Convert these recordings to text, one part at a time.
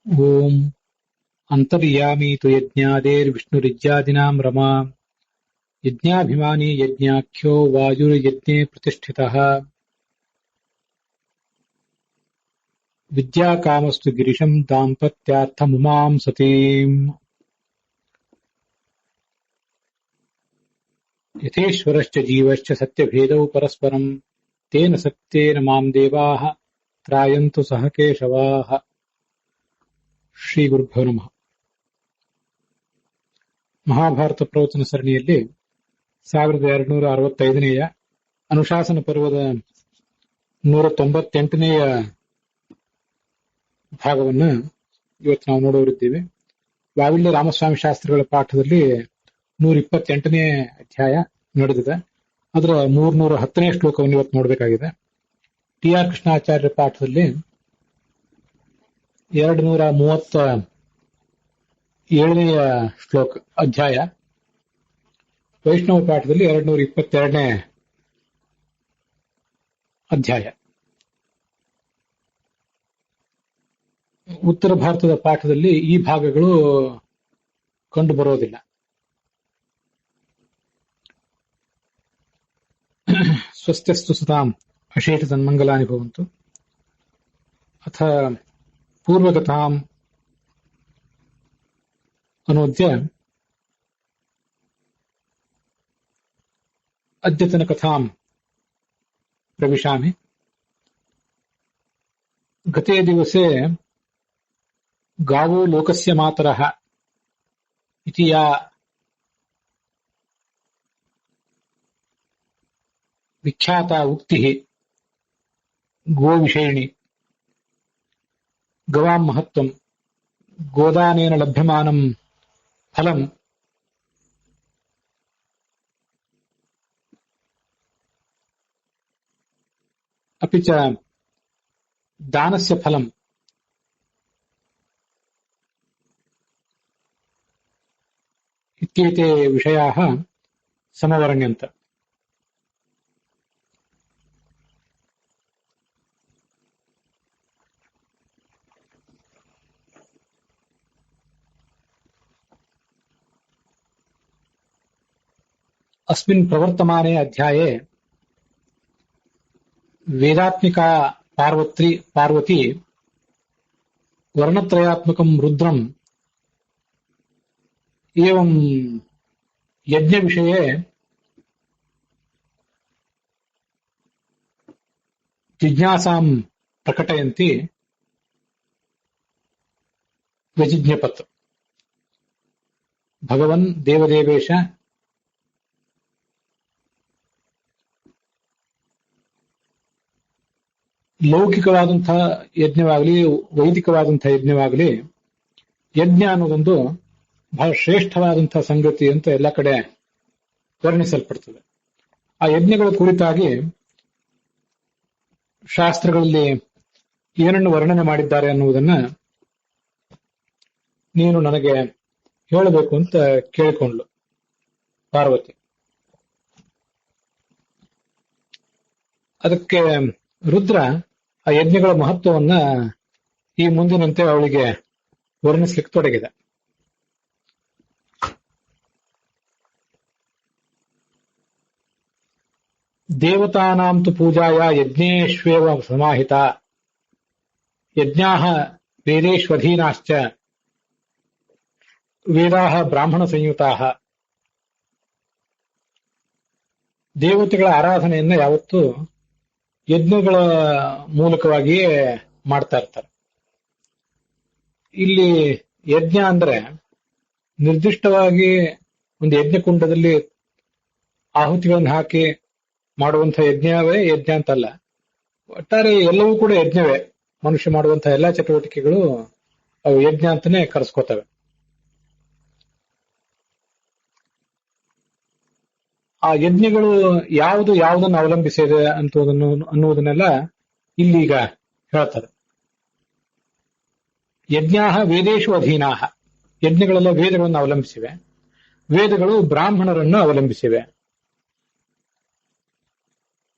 ಓಂ ಅಂತರ್ಯಾಮಿ ತು ಯಜ್ಞಾದೇರ್ವಿಷ್ಣುರಿಜ್ಯಾದಿನಾಂ ರಮಾ ಯಜ್ಞಾಭಿಮಾನಿ ಯಜ್ಞಾಖ್ಯೋ ವಾಯುರ್ಯಜ್ಞೆ ಪ್ರತಿಷ್ಠಿತಃ ವಿದ್ಯಾಕಾಮಸ್ತು ಗಿರಿಶಂ ದಾಂಪತ್ಯಾರ್ಥಮುಮಾಂ ಸತೀಂ ಯಥೇಶ್ವರಶ್ಚ ಜೀವಶ್ಚ ಸತ್ಯಭೇದೌ ಪರಸ್ಪರಂ ತೇನ ಸತ್ಯೇನ ಮಾಂ ದೇವಾಃ ತ್ರಾಯಂತು ಸಹ ಕೇಶವಾಃ. ಶ್ರೀ ಗುರುಭ್ಯೋ ನಮಃ. ಮಹಾಭಾರತ ಪ್ರವಚನ ಸರಣಿಯಲ್ಲಿ 1265ನೇಯ ಅನುಶಾಸನ ಪರ್ವದ 198ನೇಯ ಭಾಗವನ್ನು ಇವತ್ತು ನಾವು ನೋಡೋರಿದ್ದೇವೆ. ವಾವಿಲ್ಯ ರಾಮಸ್ವಾಮಿ ಶಾಸ್ತ್ರಿಗಳ ಪಾಠದಲ್ಲಿ 128ನೇ ಅಧ್ಯಾಯ ನಡೆದಿದೆ. ಅದರ 310ನೇ ಶ್ಲೋಕವನ್ನು ಇವತ್ತು ನೋಡಬೇಕಾಗಿದೆ. ಟಿ ಆರ್ ಕೃಷ್ಣಾಚಾರ್ಯ ಪಾಠದಲ್ಲಿ 237ನೇಯ ಶ್ಲೋಕ ಅಧ್ಯಾಯ, ವೈಷ್ಣವ ಪಾಠದಲ್ಲಿ 222ನೇ ಅಧ್ಯಾಯ. ಉತ್ತರ ಭಾರತದ ಪಾಠದಲ್ಲಿ ಈ ಭಾಗಗಳು ಕಂಡು ಬರೋದಿಲ್ಲ. ಸ್ವಸ್ತ್ಯಸ್ತು ಸತಾಂ ಅಶೇಷ ಸನ್ಮಂಗಲಾನಿ ಭವಂತು. ಅಥ ಪೂರ್ವಗತಾಂ ಅನೋದ್ಯ ಅದ್ಯತನ ಕಥಾಂ ಪ್ರವಿಶಾಮಿ. ಗತೆ ದಿವಸೆ ಗಾವೋ ಲೋಕಸ್ಯ ಮಾತರಃ ಇತಿ ಯಾ ವಿಖ್ಯಾತ ಉಕ್ತಿಃ ಗೋವಿಷಯಿಣಿ. ಗವಾಂ ಮಹತ್ವಂ ಗೋದಾನೇನ ಲಭ್ಯಮಾನಂ ಫಲಂ ಅಪಿ ಚ ದಾನಸ್ಯ ಫಲಂ ಇತ್ಯೇತೆ ವಿಷಯಾಃ ಸಮವರ್ಣ್ಯಂತ. अस्मिन् प्रवर्तमाने अध्याये वेदात्मिका पार्वती वर्णत्रयात्मकं रुद्रम् एवं यज्ञ विषये जिज्ञासां प्रकटयन्ति व्यजिज्ञपत्. भगवन् देवदेवेश ಲೌಕಿಕವಾದಂತಹ ಯಜ್ಞವಾಗಲಿ ವೈದಿಕವಾದಂತಹ ಯಜ್ಞವಾಗಲಿ, ಯಜ್ಞ ಅನ್ನೋದೊಂದು ಬಹಳ ಶ್ರೇಷ್ಠವಾದಂತಹ ಸಂಗತಿ ಅಂತ ಎಲ್ಲ ಕಡೆ ವರ್ಣಿಸಲ್ಪಡ್ತದೆ. ಆ ಯಜ್ಞಗಳ ಕುರಿತಾಗಿ ಶಾಸ್ತ್ರಗಳಲ್ಲಿ ಏನನ್ನು ವರ್ಣನೆ ಮಾಡಿದ್ದಾರೆ ಅನ್ನುವುದನ್ನ ನೀನು ನನಗೆ ಹೇಳಬೇಕು ಅಂತ ಕೇಳಿಕೊಂಡ್ಲು ಪಾರ್ವತಿ. ಅದಕ್ಕೆ ರುದ್ರ ಆ ಯಜ್ಞಗಳ ಮಹತ್ವವನ್ನ ಈ ಮುಂದಿನಂತೆ ಅವಳಿಗೆ ವರ್ಣಿಸ್ಲಿಕ್ಕೆ ತೊಡಗಿದೆ. ದೇವತಾನಾಂ ತು ಪೂಜಾಯ ಯಜ್ಞೇಶ್ವೇವ ಸಮಾಹಿತ ಯಜ್ಞಾಃ ವೇದೇಶ್ವಧೀನಾಶ್ಚ ವೇದಾಃ ಬ್ರಾಹ್ಮಣ ಸಂಯುತಾಃ. ದೇವತೆಗಳ ಆರಾಧನೆಯನ್ನ ಯಾವತ್ತೂ ಯಜ್ಞಗಳ ಮೂಲಕವಾಗಿಯೇ ಮಾಡ್ತಾ ಇರ್ತಾರೆ. ಇಲ್ಲಿ ಯಜ್ಞ ಅಂದ್ರೆ ನಿರ್ದಿಷ್ಟವಾಗಿ ಒಂದು ಯಜ್ಞಕುಂಡದಲ್ಲಿ ಆಹುತಿಗಳನ್ನು ಹಾಕಿ ಮಾಡುವಂತಹ ಯಜ್ಞವೇ ಯಜ್ಞ ಅಂತಲ್ಲ. ಒಟ್ಟಾರೆ ಎಲ್ಲವೂ ಕೂಡ ಯಜ್ಞವೇ. ಮನುಷ್ಯ ಮಾಡುವಂತಹ ಎಲ್ಲಾ ಚಟುವಟಿಕೆಗಳು ಅವು ಯಜ್ಞ ಅಂತಾನೆ ಕರೆಸ್ಕೋತವೆ. ಆ ಯಜ್ಞಗಳು ಯಾವುದನ್ನು ಅವಲಂಬಿಸಿದೆ ಅನ್ನುವುದನ್ನೆಲ್ಲ ಇಲ್ಲೀಗ ಹೇಳ್ತಾರೆ. ಯಜ್ಞಾಃ ವೇದೇಶು ಅಧೀನಾಃ. ಯಜ್ಞಗಳೆಲ್ಲ ವೇದಗಳನ್ನು ಅವಲಂಬಿಸಿವೆ. ವೇದಗಳು ಬ್ರಾಹ್ಮಣರನ್ನು ಅವಲಂಬಿಸಿವೆ.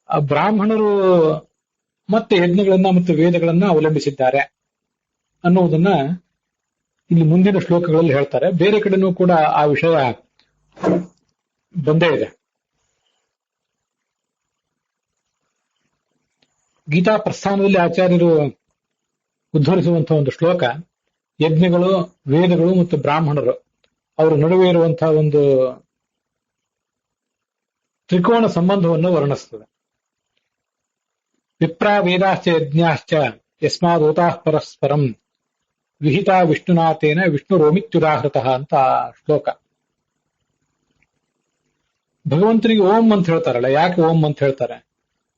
ಆ ಬ್ರಾಹ್ಮಣರು ಮತ್ತೆ ಯಜ್ಞಗಳನ್ನ ಮತ್ತು ವೇದಗಳನ್ನ ಅವಲಂಬಿಸಿದ್ದಾರೆ ಅನ್ನುವುದನ್ನ ಇಲ್ಲಿ ಮುಂದಿನ ಶ್ಲೋಕಗಳಲ್ಲಿ ಹೇಳ್ತಾರೆ. ಬೇರೆ ಕಡೆನೂ ಕೂಡ ಆ ವಿಷಯ ಬಂದೇ ಇದೆ. ಗೀತಾ ಪ್ರಸ್ಥಾನದಲ್ಲಿ ಆಚಾರ್ಯರು ಉದ್ಧರಿಸುವಂತಹ ಒಂದು ಶ್ಲೋಕ ಯಜ್ಞಗಳು, ವೇದಗಳು ಮತ್ತು ಬ್ರಾಹ್ಮಣರು ಅವರ ನಡುವೆ ಇರುವಂತಹ ಒಂದು ತ್ರಿಕೋಣ ಸಂಬಂಧವನ್ನು ವರ್ಣಿಸ್ತದೆ. ವಿಪ್ರಾ ವೇದಾಶ್ಚ ಯಜ್ಞಾಶ್ಚ ಯಸ್ಮಾದೋತಾಃ ಪರಸ್ಪರಂ ವಿಹಿತಾ ವಿಷ್ಣುನಾಥೇನ ವಿಷ್ಣುರೋಮಿತ್ಯುದಾಹೃತಃ ಅಂತ ಶ್ಲೋಕ. ಭಗವಂತನಿಗೆ ಓಂ ಅಂತ ಹೇಳ್ತಾರಲ್ಲ, ಯಾಕೆ ಓಂ ಅಂತ ಹೇಳ್ತಾರೆ?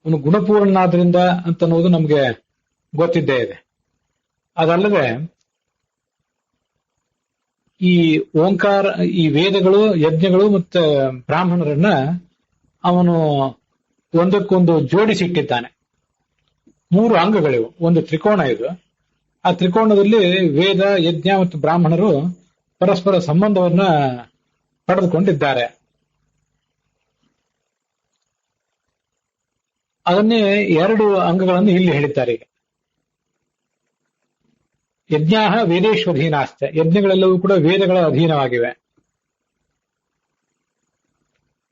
ಅವನು ಗುಣಪೂರ್ಣನಾದ್ರಿಂದ ಅಂತ ಅನ್ನೋದು ನಮಗೆ ಗೊತ್ತಿದ್ದೇ ಇದೆ. ಅದಲ್ಲದೆ ಈ ಓಂಕಾರ, ಈ ವೇದಗಳು, ಯಜ್ಞಗಳು ಮತ್ತು ಬ್ರಾಹ್ಮಣರನ್ನ ಅವನು ಒಂದಕ್ಕೊಂದು ಜೋಡಿಸಿಟ್ಟಿದ್ದಾನೆ. 3 ಅಂಗಗಳಿವು, ಒಂದು ತ್ರಿಕೋಣ ಇದು. ಆ ತ್ರಿಕೋಣದಲ್ಲಿ ವೇದ, ಯಜ್ಞ ಮತ್ತು ಬ್ರಾಹ್ಮಣರು ಪರಸ್ಪರ ಸಂಬಂಧವನ್ನ ಪಡೆದುಕೊಂಡಿದ್ದಾರೆ. ಅದನ್ನೇ 2 ಅಂಗಗಳನ್ನು ಇಲ್ಲಿ ಹೇಳಿದ್ದಾರೆ. ಈಗ ಯಜ್ಞ ವೇದೇಶ್ವಧೀನಾಶ್ಚ, ಯಜ್ಞಗಳೆಲ್ಲವೂ ಕೂಡ ವೇದಗಳ ಅಧೀನವಾಗಿವೆ.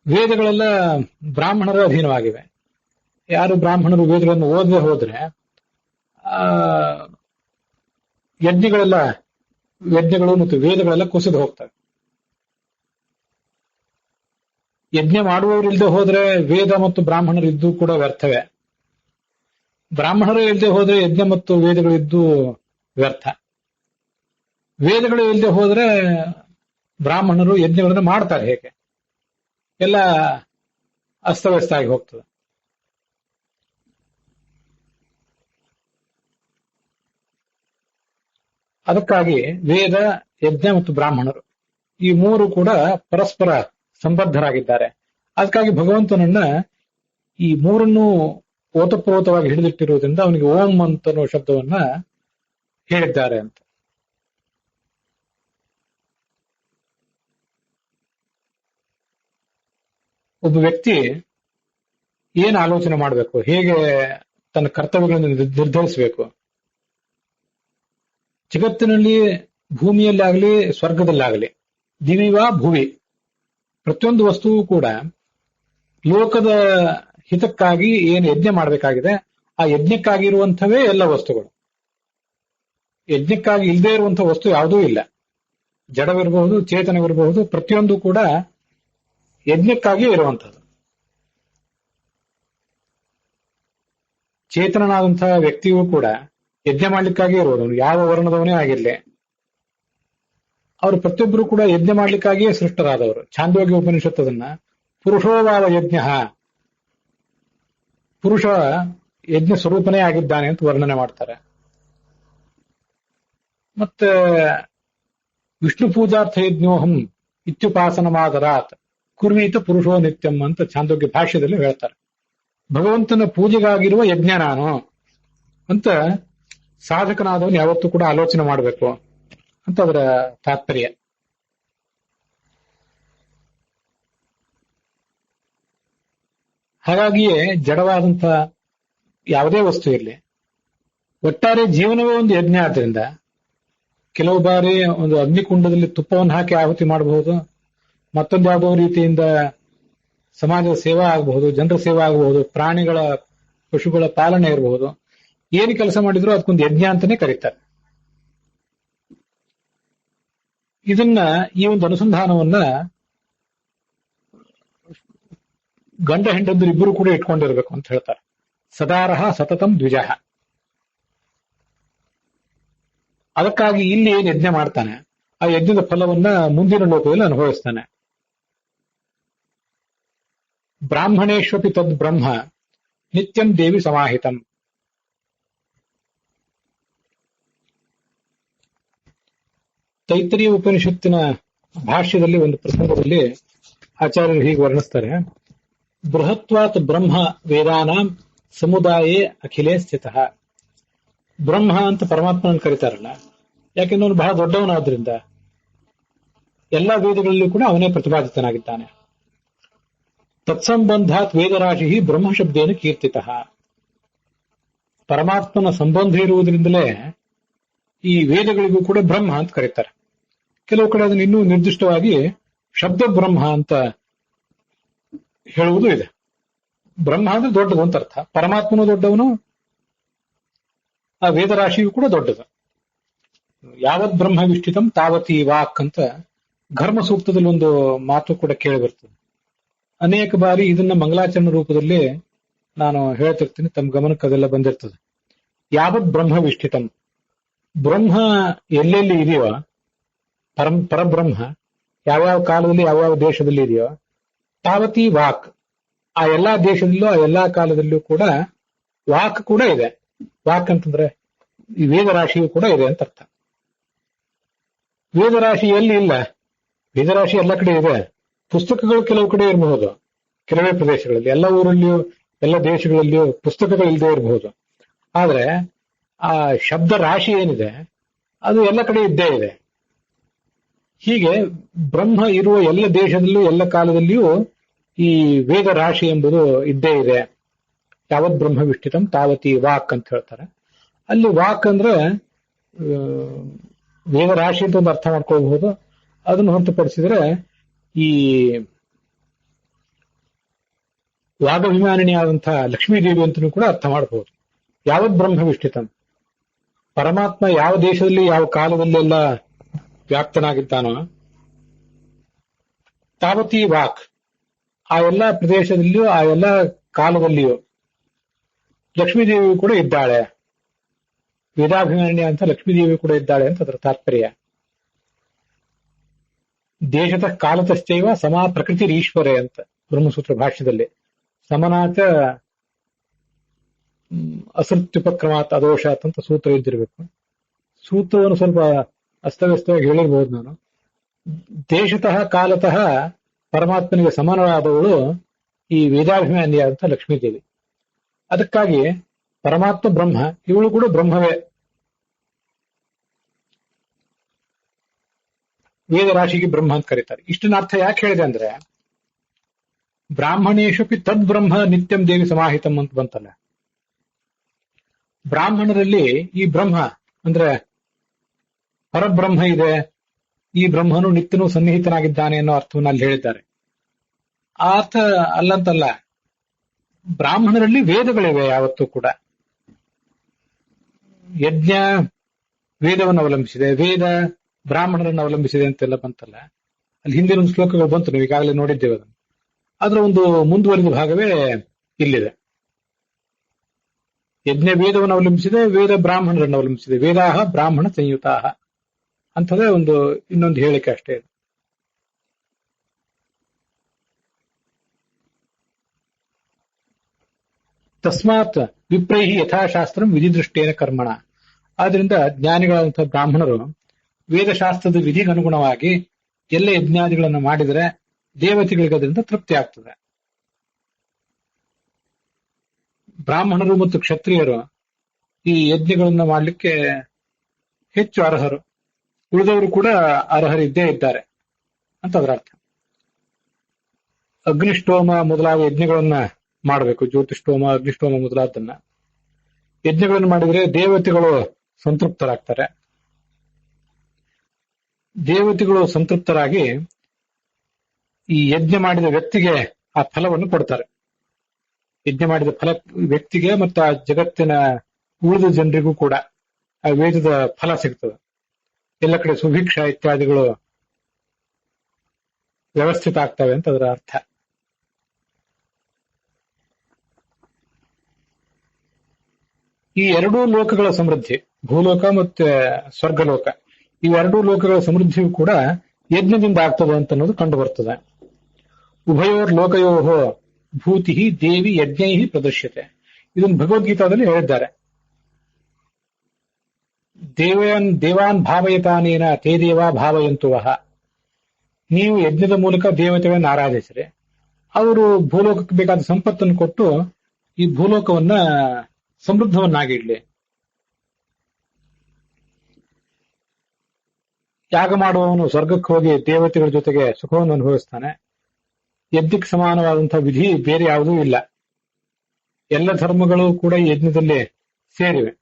ವೇದಗಳೆಲ್ಲ ಬ್ರಾಹ್ಮಣರ ಅಧೀನವಾಗಿವೆ. ಯಾರು ಬ್ರಾಹ್ಮಣರು ವೇದಗಳನ್ನು ಓದದೆ ಹೋದ್ರೆ ಯಜ್ಞಗಳು ಮತ್ತು ವೇದಗಳೆಲ್ಲ ಕುಸಿದು ಹೋಗ್ತವೆ. ಯಜ್ಞ ಮಾಡುವವರಿಲ್ಲದೆ ಹೋದ್ರೆ ವೇದ ಮತ್ತು ಬ್ರಾಹ್ಮಣರು ಇದ್ದು ಕೂಡ ವ್ಯರ್ಥವೇ. ಬ್ರಾಹ್ಮಣರು ಇಲ್ಲದೆ ಹೋದ್ರೆ ಯಜ್ಞ ಮತ್ತು ವೇದಗಳಿದ್ದು ವ್ಯರ್ಥ. ವೇದಗಳು ಇಲ್ಲದೆ ಹೋದ್ರೆ ಬ್ರಾಹ್ಮಣರು ಯಜ್ಞಗಳನ್ನು ಮಾಡ್ತಾರೆ ಹೇಗೆ? ಎಲ್ಲ ಅಸ್ತವ್ಯಸ್ತ ಆಗಿ ಹೋಗ್ತದೆ. ಅದಕ್ಕಾಗಿ ವೇದ, ಯಜ್ಞ ಮತ್ತು ಬ್ರಾಹ್ಮಣರು ಈ 3 ಕೂಡ ಪರಸ್ಪರ ಸಂಬದ್ಧರಾಗಿದ್ದಾರೆ. ಅದಕ್ಕಾಗಿ ಭಗವಂತನನ್ನ ಈ 3 ಓತಪ್ರೋತವಾಗಿ ಹಿಡಿದಿಟ್ಟಿರುವುದರಿಂದ ಅವನಿಗೆ ಓಂ ಅಂತನೋ ಶಬ್ದವನ್ನ ಹೇಳಿದ್ದಾರೆ ಅಂತ. ಒಬ್ಬ ವ್ಯಕ್ತಿ ಏನು ಆಲೋಚನೆ ಮಾಡಬೇಕು, ಹೇಗೆ ತನ್ನ ಕರ್ತವ್ಯಗಳನ್ನು ನಿರ್ಧರಿಸಬೇಕು? ಜಗತ್ತಿನಲ್ಲಿ ಭೂಮಿಯಲ್ಲಾಗಲಿ ಸ್ವರ್ಗದಲ್ಲಾಗಲಿ, ದಿವಿವಾ ಭುವಿ, ಪ್ರತಿಯೊಂದು ವಸ್ತುವು ಕೂಡ ಲೋಕದ ಹಿತಕ್ಕಾಗಿ ಏನು ಯಜ್ಞ ಮಾಡಬೇಕಾಗಿದೆ ಆ ಯಜ್ಞಕ್ಕಾಗಿರುವಂಥವೇ ಎಲ್ಲ ವಸ್ತುಗಳು. ಯಜ್ಞಕ್ಕಾಗಿ ಇಲ್ಲದೆ ಇರುವಂತಹ ವಸ್ತು ಯಾವುದೂ ಇಲ್ಲ. ಜಡವಿರಬಹುದು, ಚೇತನವಿರಬಹುದು, ಪ್ರತಿಯೊಂದು ಕೂಡ ಯಜ್ಞಕ್ಕಾಗಿ ಇರುವಂಥದ್ದು. ಚೇತನನಾದಂತಹ ವ್ಯಕ್ತಿಯೂ ಕೂಡ ಯಜ್ಞ ಮಾಡ್ಲಿಕ್ಕಾಗಿ ಇರುವುದು, ಯಾವ ವರ್ಣದವನೇ ಆಗಿರ್ಲಿ. ಅವರು ಪ್ರತಿಯೊಬ್ಬರು ಕೂಡ ಯಜ್ಞ ಮಾಡ್ಲಿಕ್ಕಾಗಿಯೇ ಸೃಷ್ಟರಾದವರು. ಛಾಂದೋಗ್ಯ ಉಪನಿಷತ್ತದನ್ನ ಪುರುಷೋವಾದ ಯಜ್ಞ, ಪುರುಷ ಯಜ್ಞ ಸ್ವರೂಪನೇ ಆಗಿದ್ದಾನೆ ಅಂತ ವರ್ಣನೆ ಮಾಡ್ತಾರೆ. ಮತ್ತೆ ವಿಷ್ಣು ಪೂಜಾರ್ಥ ಯಜ್ಞೋಹಂ ಇತ್ಯುಪಾಸನ ಮಾದರಾತ್ ಕುರ್ವೀತ ಪುರುಷೋ ನಿತ್ಯಂ ಅಂತ ಛಾಂದೋಗ್ಯ ಭಾಷ್ಯದಲ್ಲಿ ಹೇಳ್ತಾರೆ. ಭಗವಂತನ ಪೂಜೆಗಾಗಿರುವ ಯಜ್ಞ ನಾನು ಅಂತ ಸಾಧಕನಾದವನು ಯಾವತ್ತೂ ಕೂಡ ಆಲೋಚನೆ ಮಾಡಬೇಕು ಅಂತ ಅದರ ತಾತ್ಪರ್ಯ. ಹಾಗಾಗಿಯೇ ಜಡವಾದಂಥ ಯಾವುದೇ ವಸ್ತು ಇರಲಿ, ಒಟ್ಟಾರೆ ಜೀವನವೇ ಒಂದು ಯಜ್ಞ ಆದ್ರಿಂದ ಕೆಲವು ಬಾರಿ ಒಂದು ಅಗ್ನಿಕುಂಡದಲ್ಲಿ ತುಪ್ಪವನ್ನು ಹಾಕಿ ಆಹುತಿ ಮಾಡಬಹುದು, ಮತ್ತೊಂದು ಯಾವುದೋ ರೀತಿಯಿಂದ ಸಮಾಜದ ಸೇವಾ ಆಗಬಹುದು, ಜನರ ಸೇವಾ ಆಗಬಹುದು, ಪ್ರಾಣಿಗಳ ಪಶುಗಳ ಪಾಲನೆ ಇರಬಹುದು. ಏನು ಕೆಲಸ ಮಾಡಿದ್ರು ಅದಕ್ಕೊಂದು ಯಜ್ಞ ಅಂತಾನೆ ಕರೀತಾರೆ. ಇದನ್ನ ಈ ಒಂದು ಅನುಸಂಧಾನವನ್ನ ಗಂಡ ಹೆಂಡಂದ್ರು ಇಬ್ಬರು ಕೂಡ ಇಟ್ಕೊಂಡಿರ್ಬೇಕು ಅಂತ ಹೇಳ್ತಾರೆ. ಸದಾರಹ ಸತತಂ ದ್ವಿಜಃ. ಅದಕ್ಕಾಗಿ ಇಲ್ಲಿ ಏನ್ ಯಜ್ಞ ಮಾಡ್ತಾನೆ ಆ ಯಜ್ಞದ ಫಲವನ್ನ ಮುಂದಿನ ಲೋಕದಲ್ಲಿ ಅನುಭವಿಸ್ತಾನೆ. ಬ್ರಾಹ್ಮಣೇಶ್ವಪಿ ತದ್ ಬ್ರಹ್ಮ ನಿತ್ಯಂ ದೇವಿ ಸಮಾಹಿತಂ. ತೈತ್ರಿಯ ಉಪನಿಷತ್ತಿನ ಭಾಷ್ಯದಲ್ಲಿ ಒಂದು ಪ್ರಸಂಗದಲ್ಲಿ ಆಚಾರ್ಯರು ಹೀಗೆ ವರ್ಣಿಸ್ತಾರೆ. ಬೃಹತ್ವಾತ್ ಬ್ರಹ್ಮ ವೇದಾನಾಂ ಸಮುದಾಯೇ ಅಖಿಲೇ ಸ್ಥಿತಃ. ಬ್ರಹ್ಮ ಅಂತ ಪರಮಾತ್ಮನನ್ನು ಕರೀತಾರಲ್ಲ, ಯಾಕೆಂದ್ರೆ ಅವನು ಬಹಳ ದೊಡ್ಡವನಾದ್ರಿಂದ ಎಲ್ಲಾ ವೇದಗಳಲ್ಲೂ ಕೂಡ ಅವನೇ ಪ್ರತಿಪಾದಿತನಾಗಿದ್ದಾನೆ. ತತ್ಸಂಬಂಧಾತ್ ವೇದರಾಶಿ ಬ್ರಹ್ಮಶಬ್ದೇನ ಕೀರ್ತಿತಃ. ಪರಮಾತ್ಮನ ಸಂಬಂಧ ಇರುವುದರಿಂದಲೇ ಈ ವೇದಗಳಿಗೂ ಕೂಡ ಬ್ರಹ್ಮ ಅಂತ ಕರೀತಾರೆ. ಕೆಲವು ಕಡೆ ಅದನ್ನು ಇನ್ನೂ ನಿರ್ದಿಷ್ಟವಾಗಿ ಶಬ್ದ ಬ್ರಹ್ಮ ಅಂತ ಹೇಳುವುದು ಇದೆ. ಬ್ರಹ್ಮ ಅಂದ್ರೆ ದೊಡ್ಡದು ಅಂತ ಅರ್ಥ. ಪರಮಾತ್ಮನು ದೊಡ್ಡವನು, ಆ ವೇದರಾಶಿಯು ಕೂಡ ದೊಡ್ಡದು. ಯಾವತ್ ಬ್ರಹ್ಮ ವಿಷ್ಟಿತಂ ತಾವತಿ ವಾಕ್ ಅಂತ ಘರ್ಮ ಸೂಕ್ತದಲ್ಲಿ ಒಂದು ಮಾತು ಕೂಡ ಕೇಳಿ ಬರ್ತದೆ. ಅನೇಕ ಬಾರಿ ಇದನ್ನ ಮಂಗಲಾಚರಣೆ ರೂಪದಲ್ಲಿ ನಾನು ಹೇಳ್ತಿರ್ತೀನಿ, ತಮ್ಮ ಗಮನಕ್ಕೆ ಅದೆಲ್ಲ ಬಂದಿರ್ತದೆ. ಯಾವತ್ ಬ್ರಹ್ಮ ವಿಷ್ಟಿತಂ, ಬ್ರಹ್ಮ ಎಲ್ಲೆಲ್ಲಿ ಇದೆಯೋ, ಪರಬ್ರಹ್ಮ ಯಾವ್ಯಾವ ಕಾಲದಲ್ಲಿ ಯಾವ್ಯಾವ ದೇಶದಲ್ಲಿ ಇದೆಯೋ, ತಾವತಿ ವಾಕ್, ಆ ಎಲ್ಲಾ ದೇಶದಲ್ಲೂ ಆ ಎಲ್ಲಾ ಕಾಲದಲ್ಲೂ ಕೂಡ ವಾಕ್ ಕೂಡ ಇದೆ. ವಾಕ್ ಅಂತಂದ್ರೆ ಈ ವೇದರಾಶಿಯು ಕೂಡ ಇದೆ ಅಂತ ಅರ್ಥ. ವೇದರಾಶಿ ಎಲ್ಲಿ ಇಲ್ಲ, ವೇದರಾಶಿ ಎಲ್ಲ ಕಡೆ ಇದೆ. ಪುಸ್ತಕಗಳು ಕೆಲವು ಕಡೆ ಇರಬಹುದು, ಕೆಲವೇ ಪ್ರದೇಶಗಳಲ್ಲಿ. ಎಲ್ಲ ಊರಲ್ಲಿಯೂ ಎಲ್ಲ ದೇಶಗಳಲ್ಲಿಯೂ ಪುಸ್ತಕಗಳು ಇಲ್ಲದೆ ಇರಬಹುದು. ಆದ್ರೆ ಆ ಶಬ್ದ ರಾಶಿ ಏನಿದೆ ಅದು ಎಲ್ಲ ಕಡೆ ಇದ್ದೇ ಇದೆ. ಹೀಗೆ ಬ್ರಹ್ಮ ಇರುವ ಎಲ್ಲ ದೇಶದಲ್ಲೂ ಎಲ್ಲ ಕಾಲದಲ್ಲಿಯೂ ಈ ವೇದ ರಾಶಿ ಎಂಬುದು ಇದ್ದೇ ಇದೆ. ಯಾವತ್ ಬ್ರಹ್ಮ ವಿಷ್ಟಿತಂ ತಾವತಿ ವಾಕ್ ಅಂತ ಹೇಳ್ತಾರೆ. ಅಲ್ಲಿ ವಾಕ್ ಅಂದ್ರೆ ವೇದ ರಾಶಿ ಅಂತ ಒಂದು ಅರ್ಥ ಮಾಡ್ಕೊಳ್ಬಹುದು. ಅದನ್ನು ಹೊರತುಪಡಿಸಿದ್ರೆ ಈ ವಾಗಭಿಮಾನಿನಿಯಾದಂತಹ ಲಕ್ಷ್ಮೀದೇವಿ ಅಂತಲೂ ಕೂಡ ಅರ್ಥ ಮಾಡಬಹುದು. ಯಾವತ್ ಬ್ರಹ್ಮ ವಿಷ್ಟಿತಂ, ಪರಮಾತ್ಮ ಯಾವ ದೇಶದಲ್ಲಿ ಯಾವ ಕಾಲದಲ್ಲೆಲ್ಲ ವ್ಯಾಪ್ತನಾಗಿದ್ದಾನೋ, ತಾವತಿ ವಾಕ್, ಆ ಎಲ್ಲ ಪ್ರದೇಶದಲ್ಲಿಯೂ ಆ ಎಲ್ಲ ಕಾಲದಲ್ಲಿಯೂ ಲಕ್ಷ್ಮೀದೇವಿ ಕೂಡ ಇದ್ದಾಳೆ. ವೇದಾಭಿಮಾನಿ ಅಂತ ಲಕ್ಷ್ಮೀದೇವಿ ಕೂಡ ಇದ್ದಾಳೆ ಅಂತ ಅದರ ತಾತ್ಪರ್ಯ. ದೇಶತಃ ಕಾಲತಶ್ಚೈವ ಸಮಾ ಪ್ರಕೃತಿ ಈಶ್ವರೇ ಅಂತ ಬ್ರಹ್ಮಸೂತ್ರ ಭಾಷ್ಯದಲ್ಲಿ. ಸಮನಾಚ ಅಸೃತ್ಯುಪಕ್ರಮಾತ್ ಅದೋಷಾತ್ ಅಂತ ಸೂತ್ರ ಇದ್ದಿರಬೇಕು. ಸೂತ್ರವನ್ನು ಸ್ವಲ್ಪ ಅಸ್ತವ್ಯಸ್ತವಾಗಿ ಹೇಳಿರ್ಬೋದು ನಾನು. ದೇಶತಃ ಕಾಲತಃ ಪರಮಾತ್ಮನಿಗೆ ಸಮಾನವಾದವಳು ಈ ವೇದಾಭಿಮಾನಿಯ ಅಂತ ಲಕ್ಷ್ಮೀದೇವಿ. ಅದಕ್ಕಾಗಿ ಪರಮಾತ್ಮ ಬ್ರಹ್ಮ, ಇವಳು ಕೂಡ ಬ್ರಹ್ಮವೇ. ವೇದರಾಶಿಗೆ ಬ್ರಹ್ಮ ಅಂತ ಕರೀತಾರೆ. ಇಷ್ಟನ್ನ ಅರ್ಥ ಯಾಕೆ ಹೇಳಿದೆ ಅಂದ್ರೆ, ಬ್ರಾಹ್ಮಣೇಶಪಿ ತದ್ ಬ್ರಹ್ಮ ನಿತ್ಯಂ ದೇವಿ ಸಮಾಹಿತಂ ಅಂತ ಬಂತಲ್ಲ. ಬ್ರಾಹ್ಮಣರಲ್ಲಿ ಈ ಬ್ರಹ್ಮ ಅಂದ್ರೆ ಪರಬ್ರಹ್ಮ ಇದೆ, ಈ ಬ್ರಹ್ಮನು ನಿತ್ಯನೂ ಸನ್ನಿಹಿತನಾಗಿದ್ದಾನೆ ಅನ್ನೋ ಅರ್ಥವನ್ನು ಅಲ್ಲಿ ಹೇಳಿದ್ದಾರೆ. ಆ ಅರ್ಥ ಅಲ್ಲಂತಲ್ಲ, ಬ್ರಾಹ್ಮಣರಲ್ಲಿ ವೇದಗಳಿವೆ ಯಾವತ್ತೂ ಕೂಡ. ಯಜ್ಞ ವೇದವನ್ನು ಅವಲಂಬಿಸಿದೆ, ವೇದ ಬ್ರಾಹ್ಮಣರನ್ನು ಅವಲಂಬಿಸಿದೆ ಅಂತೆಲ್ಲ ಬಂತಲ್ಲ. ಅಲ್ಲಿ ಹಿಂದಿನ ಒಂದು ಶ್ಲೋಕಗಳು ಬಂತು, ನೀವು ಈಗಾಗಲೇ ನೋಡಿದ್ದೇವೆ ಅದನ್ನು. ಅದರ ಒಂದು ಮುಂದುವರಿದ ಭಾಗವೇ ಇಲ್ಲಿದೆ. ಯಜ್ಞ ವೇದವನ್ನು ಅವಲಂಬಿಸಿದೆ, ವೇದ ಬ್ರಾಹ್ಮಣರನ್ನು ಅವಲಂಬಿಸಿದೆ. ವೇದಾಹ ಬ್ರಾಹ್ಮಣ ಸಂಯುತಾಹ ಅಂಥದೇ ಒಂದು ಇನ್ನೊಂದು ಹೇಳಿಕೆ ಅಷ್ಟೇ. ತಸ್ಮಾತ್ ವಿಪ್ರೈಹಿ ಯಥಾಶಾಸ್ತ್ರಂ ವಿಧಿದೃಷ್ಟೇನ ಕರ್ಮಣ. ಆದ್ರಿಂದ ಜ್ಞಾನಿಗಳಾದಂತಹ ಬ್ರಾಹ್ಮಣರು ವೇದಶಾಸ್ತ್ರದ ವಿಧಿಗನುಗುಣವಾಗಿ ಎಲ್ಲ ಯಜ್ಞಾದಿಗಳನ್ನು ಮಾಡಿದರೆ ದೇವತೆಗಳಿಗೆ ಅದರಿಂದ ತೃಪ್ತಿ ಆಗ್ತದೆ. ಬ್ರಾಹ್ಮಣರು ಮತ್ತು ಕ್ಷತ್ರಿಯರು ಈ ಯಜ್ಞಗಳನ್ನು ಮಾಡಲಿಕ್ಕೆ ಹೆಚ್ಚು ಅರ್ಹರು, ಉಳಿದವರು ಕೂಡ ಅರ್ಹರಿದ್ದೇ ಇದ್ದಾರೆ ಅಂತ ಅದರ ಅರ್ಥ. ಅಗ್ನಿಷ್ಠೋಮ ಮೊದಲಾದ ಯಜ್ಞಗಳನ್ನ ಮಾಡಬೇಕು, ಜ್ಯೋತಿಷ್ಠೋಮ ಅಗ್ನಿಷ್ಠೋಮ ಮೊದಲಾದನ್ನ ಯಜ್ಞಗಳನ್ನು ಮಾಡಿದರೆ ದೇವತೆಗಳು ಸಂತೃಪ್ತರಾಗ್ತಾರೆ. ದೇವತೆಗಳು ಸಂತೃಪ್ತರಾಗಿ ಈ ಯಜ್ಞ ಮಾಡಿದ ವ್ಯಕ್ತಿಗೆ ಆ ಫಲವನ್ನು ಕೊಡ್ತಾರೆ. ಯಜ್ಞ ಮಾಡಿದ ಫಲ ವ್ಯಕ್ತಿಗೆ ಮತ್ತು ಆ ಜಗತ್ತಿನ ಉಳಿದ ಜನರಿಗೂ ಕೂಡ ಆ ವೇದದ ಫಲ ಸಿಗ್ತದೆ. ಎಲ್ಲ ಕಡೆ ಸುಭಿಕ್ಷ ಇತ್ಯಾದಿಗಳು ವ್ಯವಸ್ಥಿತ ಆಗ್ತವೆ ಅಂತ ಅದರ ಅರ್ಥ. ಈ ಎರಡೂ ಲೋಕಗಳ ಸಮೃದ್ಧಿ, ಭೂಲೋಕ ಮತ್ತು ಸ್ವರ್ಗಲೋಕ, ಇವೆರಡೂ ಲೋಕಗಳ ಸಮೃದ್ಧಿಯೂ ಕೂಡ ಯಜ್ಞದಿಂದ ಆಗ್ತದೆ ಅಂತ ಅನ್ನೋದು ಕಂಡು ಬರ್ತದೆ. ಉಭಯೋರ್ ಲೋಕಯೋಹೋ ಭೂತಿ ದೇವಿ ಯಜ್ಞೈ ಪ್ರದರ್ಶ್ಯತೆ. ಇದನ್ನು ಭಗವದ್ಗೀತಾದಲ್ಲಿ ಹೇಳಿದ್ದಾರೆ. ದೇವಾನ್ ಭಾವಯತಾನೇನ ತೇ ದೇವಾ ಭಾವಯಂತುವಹ. ನೀವು ಯಜ್ಞದ ಮೂಲಕ ದೇವತೆಗಳನ್ನು ಆರಾಧಿಸಿರಿ, ಅವರು ಭೂಲೋಕಕ್ಕೆ ಬೇಕಾದ ಸಂಪತ್ತನ್ನು ಕೊಟ್ಟು ಈ ಭೂಲೋಕವನ್ನ ಸಮೃದ್ಧವನ್ನಾಗಿಡ್ಲಿ. ಯಾಗ ಮಾಡುವವನು ಸ್ವರ್ಗಕ್ಕೆ ಹೋಗಿ ದೇವತೆಗಳ ಜೊತೆಗೆ ಸುಖವನ್ನು ಅನುಭವಿಸ್ತಾನೆ. ಯಜ್ಞಕ್ಕೆ ಸಮಾನವಾದಂತಹ ವಿಧಿ ಬೇರೆ ಯಾವುದೂ ಇಲ್ಲ. ಎಲ್ಲ ಧರ್ಮಗಳು ಕೂಡ ಈ ಯಜ್ಞದಲ್ಲಿ ಸೇರಿವೆ.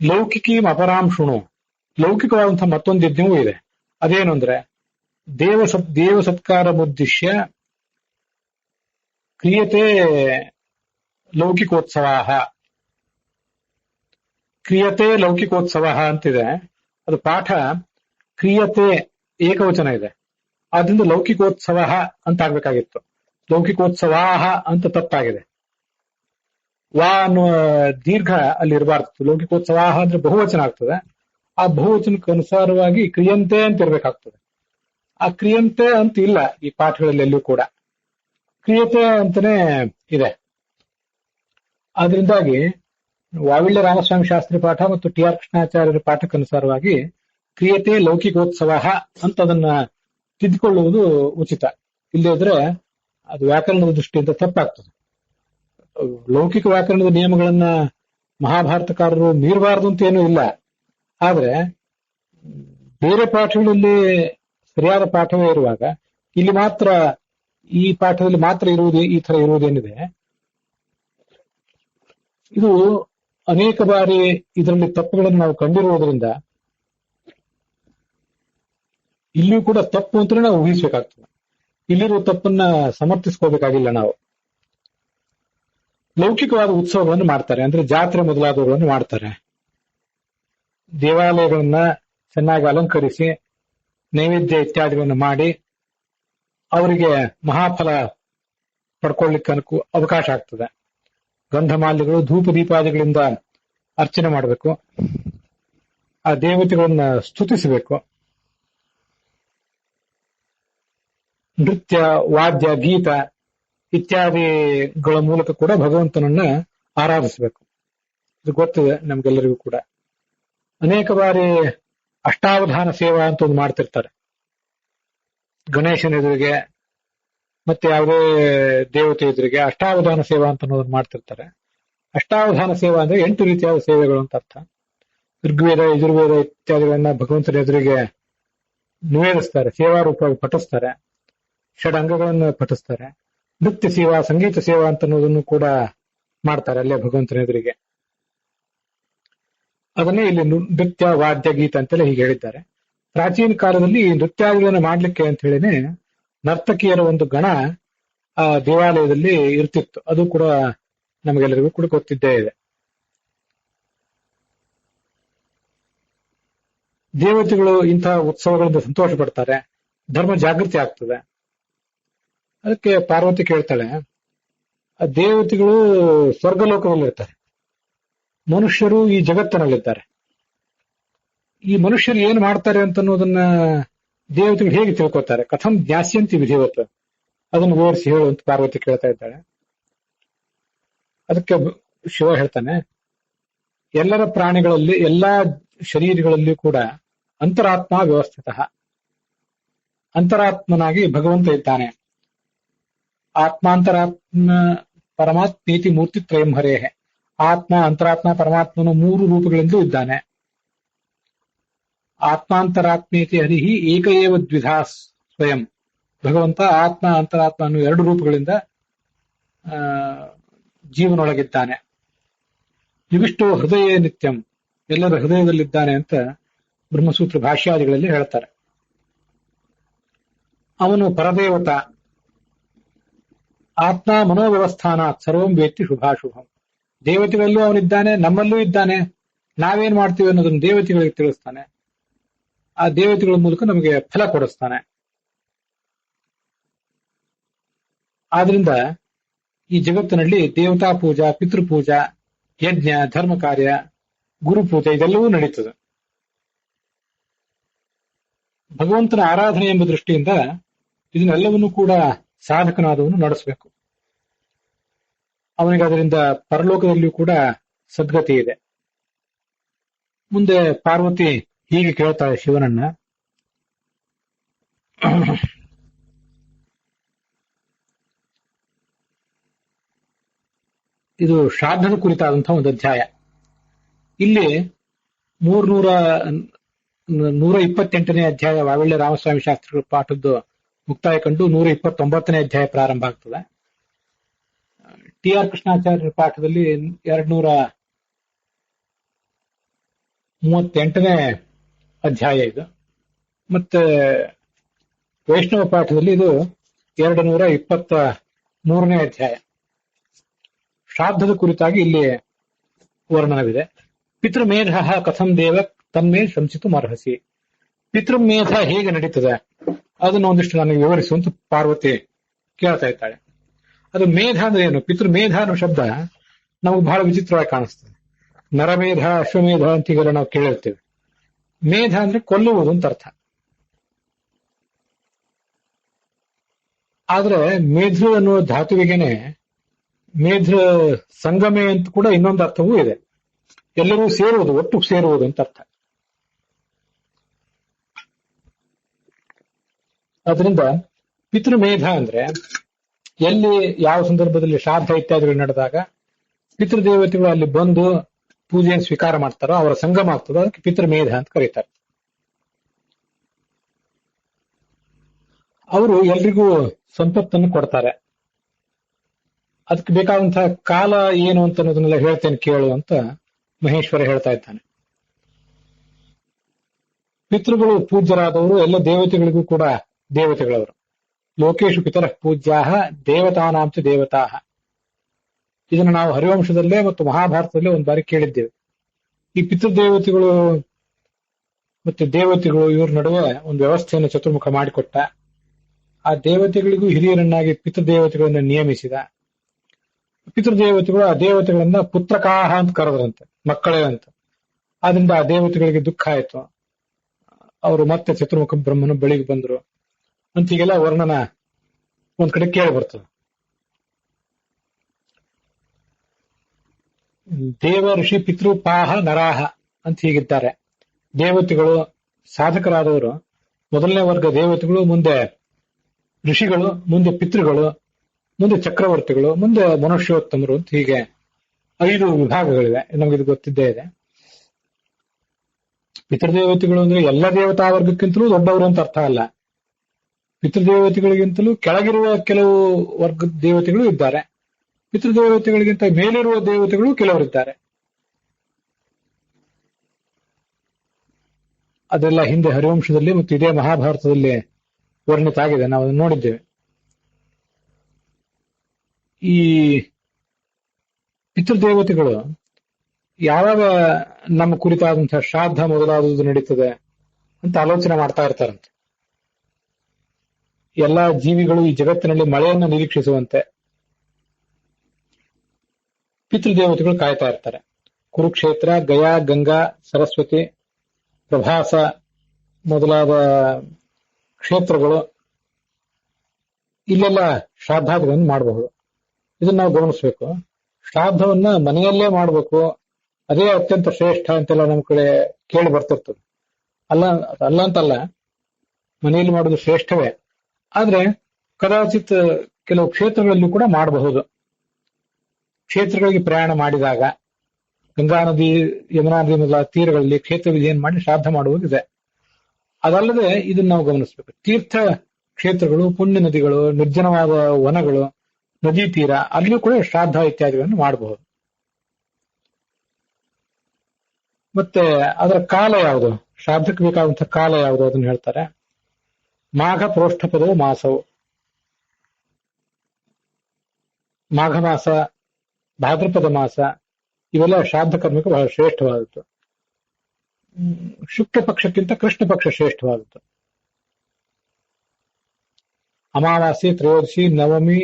ಲೌಕಿಕೀಂ ಅಪರಾಂ ಶೃಣು, ಲೌಕಿಕವಾದಂತಹ ಮತ್ತೊಂದು ಯಜ್ಞವೂ ಇದೆ. ಅದೇನು ಅಂದ್ರೆ ದೇವ ಸತ್ಕಾರ ಉದ್ದೇಶ್ಯ ಕ್ರಿಯತೆ ಲೌಕಿಕೋತ್ಸವ. ಕ್ರಿಯತೆ ಲೌಕಿಕೋತ್ಸವ ಅಂತಿದೆ. ಅದು ಪಾಠ ಕ್ರಿಯತೆ ಏಕವಚನ ಇದೆ, ಆದ್ರಿಂದ ಲೌಕಿಕೋತ್ಸವ ಅಂತ ಆಗ್ಬೇಕಾಗಿತ್ತು. ಲೌಕಿಕೋತ್ಸವಾಹ ಅಂತ ತಪ್ಪಾಗಿದೆ. ವಾ ಅನ್ನುವ ದೀರ್ಘ ಅಲ್ಲಿ ಇರಬಾರ್ದು. ಲೌಕಿಕೋತ್ಸವಾಹ ಅಂದ್ರೆ ಬಹುವಚನ ಆಗ್ತದೆ. ಆ ಬಹುವಚನಕ್ಕೆ ಅನುಸಾರವಾಗಿ ಕ್ರಿಯಂತೆ ಅಂತ ಇರ್ಬೇಕಾಗ್ತದೆ. ಆ ಕ್ರಿಯಂತೆ ಅಂತ ಇಲ್ಲ ಈ ಪಾಠಗಳಲ್ಲಿ ಎಲ್ಲೂ ಕೂಡ, ಕ್ರಿಯತೆ ಅಂತಾನೆ ಇದೆ. ಆದ್ರಿಂದಾಗಿ ವಾವಿಳ್ಯ ರಾಮಸ್ವಾಮಿ ಶಾಸ್ತ್ರಿ ಪಾಠ ಮತ್ತು ಟಿ ಆರ್ ಕೃಷ್ಣಾಚಾರ್ಯರ ಪಾಠಕ್ಕನುಸಾರವಾಗಿ ಕ್ರಿಯತೆ ಲೌಕಿಕೋತ್ಸವ ಅಂತ ಅದನ್ನ ತಿದ್ದುಕೊಳ್ಳುವುದು ಉಚಿತ. ಇಲ್ಲದಿದ್ರೆ ಅದು ವ್ಯಾಕರಣದ ದೃಷ್ಟಿಯಿಂದ ತಪ್ಪಾಗ್ತದೆ. ಲೌಕಿಕ ವ್ಯಾಕರಣದ ನಿಯಮಗಳನ್ನ ಮಹಾಭಾರತಕಾರರು ಮೀರಬಾರದು ಅಂತ ಏನೂ ಇಲ್ಲ. ಆದ್ರೆ ಬೇರೆ ಪಾಠಗಳಲ್ಲಿ ಸರಿಯಾದ ಪಾಠವೇ ಇರುವಾಗ ಇಲ್ಲಿ ಮಾತ್ರ, ಈ ಪಾಠದಲ್ಲಿ ಮಾತ್ರ ಇರುವುದು ಈ ತರ ಇರುವುದೇನಿದೆ, ಇದು ಅನೇಕ ಬಾರಿ ಇದರಲ್ಲಿ ತಪ್ಪುಗಳನ್ನು ನಾವು ಕಂಡಿರುವುದರಿಂದ ಇಲ್ಲಿಯೂ ಕೂಡ ತಪ್ಪು ಅಂತ ನಾವು ಊಹಿಸಬೇಕಾಗ್ತದೆ. ಇಲ್ಲಿರುವ ತಪ್ಪನ್ನ ಸಮರ್ಥಿಸ್ಕೋಬೇಕಾಗಿಲ್ಲ ನಾವು. ಲೌಕಿಕವಾದ ಉತ್ಸವಗಳನ್ನು ಮಾಡ್ತಾರೆ, ಅಂದ್ರೆ ಜಾತ್ರೆ ಮೊದಲಾದವುಗಳನ್ನು ಮಾಡ್ತಾರೆ. ದೇವಾಲಯಗಳನ್ನ ಚೆನ್ನಾಗಿ ಅಲಂಕರಿಸಿ ನೈವೇದ್ಯ ಇತ್ಯಾದಿಗಳನ್ನು ಮಾಡಿ ಅವರಿಗೆ ಮಹಾಫಲ ಪಡ್ಕೊಳ್ಳಿಕ್ಕೆ ಅವಕಾಶ ಆಗ್ತದೆ. ಗಂಧಮಾಲ್ಯಗಳು ಧೂಪ ದೀಪಾದಿಗಳಿಂದ ಅರ್ಚನೆ ಮಾಡಬೇಕು, ಆ ದೇವತೆಗಳನ್ನ ಸ್ತುತಿಸಬೇಕು. ನೃತ್ಯ, ವಾದ್ಯ, ಗೀತ ಇತ್ಯಾದಿಗಳ ಮೂಲಕ ಕೂಡ ಭಗವಂತನನ್ನ ಆರಾಧಿಸಬೇಕು. ಇದು ಗೊತ್ತಿದೆ ನಮ್ಗೆಲ್ಲರಿಗೂ ಕೂಡ. ಅನೇಕ ಬಾರಿ ಅಷ್ಟಾವಧಾನ ಸೇವಾ ಅಂತ ಒಂದು ಮಾಡ್ತಿರ್ತಾರೆ. ಗಣೇಶನ ಎದುರಿಗೆ ಮತ್ತೆ ಯಾವುದೇ ದೇವತೆ ಎದುರಿಗೆ ಅಷ್ಟಾವಧಾನ ಸೇವಾ ಅಂತ ಅನ್ನೋದನ್ನ ಮಾಡ್ತಿರ್ತಾರೆ. ಅಷ್ಟಾವಧಾನ ಸೇವಾ ಅಂದ್ರೆ 8 ರೀತಿಯಾದ ಸೇವೆಗಳು ಅಂತ ಅರ್ಥ. ಋಗ್ವೇದ, ಯಜುರ್ವೇದ ಇತ್ಯಾದಿಗಳನ್ನ ಭಗವಂತನ ಎದುರಿಗೆ ನಿವೇದಿಸ್ತಾರೆ, ಸೇವಾ ರೂಪವಾಗಿ ಪಠಿಸ್ತಾರೆ, ಷಡಂಗಗಳನ್ನು ಪಠಿಸ್ತಾರೆ. ನೃತ್ಯ ಸೇವಾ, ಸಂಗೀತ ಸೇವಾ ಅಂತ ಅನ್ನೋದನ್ನು ಕೂಡ ಮಾಡ್ತಾರೆ ಅಲ್ಲೇ ಭಗವಂತನ ಎದುರಿಗೆ. ಅದನ್ನೇ ಇಲ್ಲಿ ನೃತ್ಯ, ವಾದ್ಯ, ಗೀತ ಅಂತೆಲ್ಲ ಹೀಗೆ ಹೇಳಿದ್ದಾರೆ. ಪ್ರಾಚೀನ ಕಾಲದಲ್ಲಿ ನೃತ್ಯಾದಿಗಳನ್ನು ಮಾಡ್ಲಿಕ್ಕೆ ಅಂತ ಹೇಳಿನೇ ನರ್ತಕಿಯರ ಒಂದು ಗಣ ಆ ದೇವಾಲಯದಲ್ಲಿ ಇರ್ತಿತ್ತು. ಅದು ಕೂಡ ನಮಗೆಲ್ಲರಿಗೂ ಕೂಡ ಗೊತ್ತಿದ್ದೇ ಇದೆ. ದೇವತೆಗಳು ಇಂತಹ ಉತ್ಸವಗಳಿಂದ ಸಂತೋಷ ಪಡ್ತಾರೆ, ಧರ್ಮ ಜಾಗೃತಿ ಆಗ್ತದೆ. ಅದಕ್ಕೆ ಪಾರ್ವತಿ ಕೇಳ್ತಾಳೆ, ಆ ದೇವತೆಗಳು ಸ್ವರ್ಗಲೋಕದಲ್ಲಿರ್ತಾರೆ, ಮನುಷ್ಯರು ಈ ಜಗತ್ತಿನಲ್ಲಿದ್ದಾರೆ. ಈ ಮನುಷ್ಯರು ಏನ್ ಮಾಡ್ತಾರೆ ಅಂತ ಅನ್ನೋದನ್ನ ದೇವತೆಗಳು ಹೇಗೆ ತಿಳ್ಕೊತಾರೆ? ಕಥಂ ಜ್ಞಾಸ್ಯಂತಿ ವಿಧಿವತ್, ಅದನ್ನು ವಿವರಿಸಿ ಹೇಳು ಅಂತ ಪಾರ್ವತಿ ಕೇಳ್ತಾ ಇದ್ದಾಳೆ. ಅದಕ್ಕೆ ಶಿವ ಹೇಳ್ತಾನೆ, ಎಲ್ಲರ ಪ್ರಾಣಿಗಳಲ್ಲಿ, ಎಲ್ಲಾ ಶರೀರಗಳಲ್ಲಿ ಕೂಡ ಅಂತರಾತ್ಮ ವ್ಯವಸ್ಥಿತ, ಅಂತರಾತ್ಮನಾಗಿ ಭಗವಂತ ಇದ್ದಾನೆ. ಆತ್ಮಾಂತರಾತ್ಮ ಪರಮಾತ್ಮೀತಿ ಮೂರ್ತಿ ತ್ರಯಂ ಹರೇಹೆ. ಆತ್ಮ, ಅಂತರಾತ್ಮ, ಪರಮಾತ್ಮನು 3 ರೂಪಗಳಿಂದಲೂ ಇದ್ದಾನೆ. ಆತ್ಮಾಂತರಾತ್ಮೇತಿ ಹರಿಹಿ ಏಕ ಏವ ದ್ವಿಧಾ ಸ್ವಯಂ. ಭಗವಂತ ಆತ್ಮ, ಅಂತರಾತ್ಮ ಅನ್ನೋ 2 ರೂಪಗಳಿಂದ ಜೀವನೊಳಗಿದ್ದಾನೆ. ನಿವಿಷ್ಟೋ ಹೃದಯ ನಿತ್ಯಂ, ಎಲ್ಲರ ಹೃದಯದಲ್ಲಿದ್ದಾನೆ ಅಂತ ಬ್ರಹ್ಮಸೂತ್ರ ಭಾಷ್ಯಾದಿಗಳಲ್ಲಿ ಹೇಳ್ತಾರೆ. ಅವನು ಪರದೇವತ. ಆತ್ಮ ಮನೋವ್ಯವಸ್ಥಾನ ಸರ್ವಂ ವೇತ್ತಿ ಶುಭಾಶುಭಂ. ದೇವತೆಗಳಲ್ಲೂ ಅವನಿದ್ದಾನೆ, ನಮ್ಮಲ್ಲೂ ಇದ್ದಾನೆ. ನಾವೇನ್ ಮಾಡ್ತೀವಿ ಅನ್ನೋದನ್ನು ದೇವತೆಗಳಿಗೆ ತಿಳಿಸ್ತಾನೆ. ಆ ದೇವತೆಗಳ ಮೂಲಕ ನಮಗೆ ಫಲ ಕೊಡಿಸ್ತಾನೆ. ಆದ್ರಿಂದ ಈ ಜಗತ್ತಿನಲ್ಲಿ ದೇವತಾ ಪೂಜಾ, ಪಿತೃಪೂಜಾ, ಯಜ್ಞ, ಧರ್ಮ ಕಾರ್ಯ, ಗುರುಪೂಜೆ ಇದೆಲ್ಲವೂ ನಡೀತದೆ. ಭಗವಂತನ ಆರಾಧನೆ ಎಂಬ ದೃಷ್ಟಿಯಿಂದ ಇದನ್ನೆಲ್ಲವನ್ನೂ ಕೂಡ ಸಾಧಕನಾದವನು ನಡೆಸಬೇಕು. ಅವನಿಗೆ ಅದರಿಂದ ಪರಲೋಕದಲ್ಲಿಯೂ ಕೂಡ ಸದ್ಗತಿ ಇದೆ. ಮುಂದೆ ಪಾರ್ವತಿ ಹೀಗೆ ಕೇಳ್ತಾಳೆ ಶಿವನನ್ನ, ಇದು ಶ್ರಾದ್ದದ ಕುರಿತಾದಂತಹ ಒಂದು ಅಧ್ಯಾಯ. ಇಲ್ಲಿ 128ನೇ ಅಧ್ಯಾಯ ವಾವಿಳ್ಯ ರಾಮಸ್ವಾಮಿ ಶಾಸ್ತ್ರಿಗಳ ಪಾಠದ್ದು ಮುಕ್ತಾಯ ಕಂಡು 129ನೇ ಅಧ್ಯಾಯ ಪ್ರಾರಂಭ ಆಗ್ತದೆ. ಟಿ ಆರ್ ಕೃಷ್ಣಾಚಾರ್ಯರ ಪಾಠದಲ್ಲಿ 238ನೇ ಅಧ್ಯಾಯ ಇದು. ಮತ್ತೆ ವೈಷ್ಣವ ಪಾಠದಲ್ಲಿ ಇದು 223ನೇ ಅಧ್ಯಾಯ. ಶ್ರಾದ್ದದ ಕುರಿತಾಗಿ ಇಲ್ಲಿ ವರ್ಣನವಿದೆ. ಪಿತೃಮೇಧ ಕಥಂ ದೇವ ತನ್ಮೇ ಶಂಸಿತು ಅರ್ಹಸಿ. ಪಿತೃಮೇಧ ಹೇಗೆ ನಡೀತದೆ ಅದನ್ನು ಒಂದಿಷ್ಟು ನನಗೆ ವಿವರಿಸುವಂತ ಪಾರ್ವತಿ ಕೇಳ್ತಾ ಇದ್ದಾಳೆ. ಅದು ಮೇಧ ಅಂದ್ರೆ ಏನು? ಪಿತೃಮೇಧ ಅನ್ನೋ ಶಬ್ದ ನಮಗೆ ಬಹಳ ವಿಚಿತ್ರವಾಗಿ ಕಾಣಿಸ್ತದೆ. ನರಮೇಧ, ಅಶ್ವಮೇಧ ಅಂತ ಈಗೆಲ್ಲ ನಾವು ಕೇಳಿರ್ತೇವೆ. ಮೇಧ ಅಂದ್ರೆ ಕೊಲ್ಲುವುದು ಅಂತ ಅರ್ಥ. ಆದ್ರೆ ಮೇಧೃ ಅನ್ನುವ ಧಾತುವಿಗೆನೆ ಮೇಧೃ ಸಂಗಮೆ ಅಂತ ಕೂಡ ಇನ್ನೊಂದು ಅರ್ಥವೂ ಇದೆ. ಎಲ್ಲರೂ ಸೇರುವುದು, ಒಟ್ಟು ಸೇರುವುದು ಅಂತ ಅರ್ಥ. ಅದರಿಂದ ಪಿತೃಮೇಧ ಅಂದ್ರೆ ಎಲ್ಲಿ ಯಾವ ಸಂದರ್ಭದಲ್ಲಿ ಶ್ರಾದ್ದ ಇತ್ಯಾದಿಗಳು ನಡೆದಾಗ ಪಿತೃದೇವತೆಗಳು ಅಲ್ಲಿ ಬಂದು ಪೂಜೆಯನ್ನು ಸ್ವೀಕಾರ ಮಾಡ್ತಾರೋ ಅವರ ಸಂಗಮ ಆಗ್ತದೋ ಅದಕ್ಕೆ ಪಿತೃಮೇಧ ಅಂತ ಕರೀತಾರೆ. ಅವರು ಎಲ್ರಿಗೂ ಸಂಪತ್ತನ್ನು ಕೊಡ್ತಾರೆ. ಅದಕ್ಕೆ ಬೇಕಾದಂತಹ ಕಾಲ ಏನು ಅಂತ ಅನ್ನೋದನ್ನೆಲ್ಲ ಹೇಳ್ತೇನೆ ಕೇಳು ಅಂತ ಮಹೇಶ್ವರ ಹೇಳ್ತಾ ಇದ್ದಾನೆ. ಪಿತೃಗಳು ಪೂಜ್ಯರಾದವರು ಎಲ್ಲ ದೇವತೆಗಳಿಗೂ ಕೂಡ ದೇವತೆಗಳವರು. ಲೋಕೇಶು ಪಿತರಃ ಪೂಜ್ಯಾಹ ದೇವತಾನಾಂಚ ದೇವತಾಹ. ಇದನ್ನು ನಾವು ಹರಿವಂಶದಲ್ಲೇ ಮತ್ತು ಮಹಾಭಾರತದಲ್ಲೇ ಒಂದು ಬಾರಿ ಕೇಳಿದ್ದೇವೆ. ಈ ಪಿತೃದೇವತೆಗಳು ಮತ್ತೆ ದೇವತೆಗಳು ಇವ್ರ ನಡುವೆ ಒಂದು ವ್ಯವಸ್ಥೆಯನ್ನು ಚತುರ್ಮುಖ ಮಾಡಿಕೊಟ್ಟ. ಆ ದೇವತೆಗಳಿಗೂ ಹಿರಿಯರನ್ನಾಗಿ ಪಿತೃದೇವತೆಗಳನ್ನು ನಿಯಮಿಸಿದ. ಪಿತೃದೇವತೆಗಳು ಆ ದೇವತೆಗಳನ್ನ ಪುತ್ರಕಾಹ ಅಂತ ಕರೆದ್ರಂತೆ, ಮಕ್ಕಳೇ ಅಂತ. ಆದ್ರಿಂದ ಆ ದೇವತೆಗಳಿಗೆ ದುಃಖ ಆಯ್ತು. ಅವರು ಮತ್ತೆ ಚತುರ್ಮುಖ ಬ್ರಹ್ಮನ ಬಳಿಗೆ ಬಂದ್ರು ಅಂತೀಗೆಲ್ಲ ವರ್ಣನ ಒಂದ್ ಕಡೆ ಕೇಳಿ ಬರ್ತದೆ. ದೇವ ಋಷಿ ಪಿತೃಪಾಹ ನರಾಹ ಅಂತ ಹೀಗಿದ್ದಾರೆ. ದೇವತೆಗಳು ಸಾಧಕರಾದವರು ಮೊದಲನೇ ವರ್ಗ ದೇವತೆಗಳು, ಮುಂದೆ ಋಷಿಗಳು, ಮುಂದೆ ಪಿತೃಗಳು, ಮುಂದೆ ಚಕ್ರವರ್ತಿಗಳು, ಮುಂದೆ ಮನುಷ್ಯೋತ್ತಮರು ಅಂತ ಹೀಗೆ 5 ವಿಭಾಗಗಳಿವೆ. ನಮಗಿದು ಗೊತ್ತಿದ್ದೇ ಇದೆ. ಪಿತೃದೇವತೆಗಳು ಅಂದ್ರೆ ಎಲ್ಲ ದೇವತಾ ವರ್ಗಕ್ಕಿಂತಲೂ ದೊಡ್ಡವರು ಅಂತ ಅರ್ಥ ಅಲ್ಲ. ಪಿತೃದೇವತೆಗಳಿಗಿಂತಲೂ ಕೆಳಗಿರುವ ಕೆಲವು ವರ್ಗದ ದೇವತೆಗಳು ಇದ್ದಾರೆ. ಪಿತೃದೇವತೆಗಳಿಗಿಂತ ಮೇಲಿರುವ ದೇವತೆಗಳು ಕೆಲವರಿದ್ದಾರೆ. ಅದೆಲ್ಲ ಹಿಂದೆ ಹರಿವಂಶದಲ್ಲಿ ಮತ್ತು ಇದೇ ಮಹಾಭಾರತದಲ್ಲಿ ವರ್ಣಿತ ಆಗಿದೆ, ನಾವು ಅದನ್ನು ನೋಡಿದ್ದೇವೆ. ಈ ಪಿತೃದೇವತೆಗಳು ಯಾವಾಗ ನಮ್ಮ ಕುರಿತಾದಂತಹ ಶ್ರಾದ್ದ ಮೊದಲಾದುದು ನಡೀತದೆ ಅಂತ ಆಲೋಚನೆ ಮಾಡ್ತಾ ಇರ್ತಾರಂತೆ. ಎಲ್ಲಾ ಜೀವಿಗಳು ಈ ಜಗತ್ತಿನಲ್ಲಿ ಮಳೆಯನ್ನು ನಿರೀಕ್ಷಿಸುವಂತೆ ಪಿತೃದೇವತೆಗಳು ಕಾಯ್ತಾ ಇರ್ತಾರೆ. ಕುರುಕ್ಷೇತ್ರ, ಗಯಾ, ಗಂಗಾ, ಸರಸ್ವತಿ, ಪ್ರಭಾಸ ಮೊದಲಾದ ಕ್ಷೇತ್ರಗಳು, ಇಲ್ಲೆಲ್ಲ ಶ್ರಾದ್ದಾದಿಗಳನ್ನು ಮಾಡಬಹುದು. ಇದನ್ನ ನಾವು ಗಮನಿಸಬೇಕು. ಶ್ರಾದ್ದವನ್ನ ಮನೆಯಲ್ಲೇ ಮಾಡಬೇಕು, ಅದೇ ಅತ್ಯಂತ ಶ್ರೇಷ್ಠ ಅಂತೆಲ್ಲ ನಮ್ಮ ಕಡೆ ಕೇಳಿ ಬರ್ತಿರ್ತದೆ. ಅಲ್ಲ ಅಂತಲ್ಲ, ಮನೆಯಲ್ಲಿ ಮಾಡೋದು ಶ್ರೇಷ್ಠವೇ. ಆದ್ರೆ ಕದಾಚಿತ್ ಕೆಲವು ಕ್ಷೇತ್ರಗಳಲ್ಲಿ ಕೂಡ ಮಾಡಬಹುದು. ಕ್ಷೇತ್ರಗಳಿಗೆ ಪ್ರಯಾಣ ಮಾಡಿದಾಗ ಗಂಗಾ ನದಿ, ಯಮುನಾ ನದಿ ಮೊದಲಾದ ತೀರಗಳಲ್ಲಿ ಕ್ಷೇತ್ರ ವಿಧಿಯನ್ನು ಮಾಡಿ ಶ್ರಾದ್ದ ಮಾಡುವುದಿದೆ. ಅದಲ್ಲದೆ ಇದನ್ನ ನಾವು ಗಮನಿಸಬೇಕು. ತೀರ್ಥ ಕ್ಷೇತ್ರಗಳು, ಪುಣ್ಯ ನದಿಗಳು, ನಿರ್ಜನವಾದ ವನಗಳು, ನದಿ ತೀರ, ಅಲ್ಲಿಯೂ ಕೂಡ ಶ್ರಾದ್ದ ಇತ್ಯಾದಿಗಳನ್ನು ಮಾಡಬಹುದು. ಮತ್ತೆ ಅದರ ಕಾಲ ಯಾವುದು, ಶ್ರಾದ್ದಕ್ಕೆ ಬೇಕಾದಂತಹ ಕಾಲ ಯಾವುದು ಅದನ್ನು ಹೇಳ್ತಾರೆ. ಮಾಘ ಪ್ರೋಷ್ಠಪದವು ಮಾಸವು. ಮಾಘ ಮಾಸ, ಭಾದ್ರಪದ ಮಾಸ ಇವೆಲ್ಲ ಶ್ರಾದ್ದ ಕರ್ಮಕ್ಕೆ ಬಹಳ ಶ್ರೇಷ್ಠವಾದದ್ದು. ಶುಕ್ಲ ಪಕ್ಷಕ್ಕಿಂತ ಕೃಷ್ಣ ಪಕ್ಷ ಶ್ರೇಷ್ಠವಾದದ್ದು. ಅಮಾವಾಸ್ಯೆ, ತ್ರಯೋದಶಿ, ನವಮಿ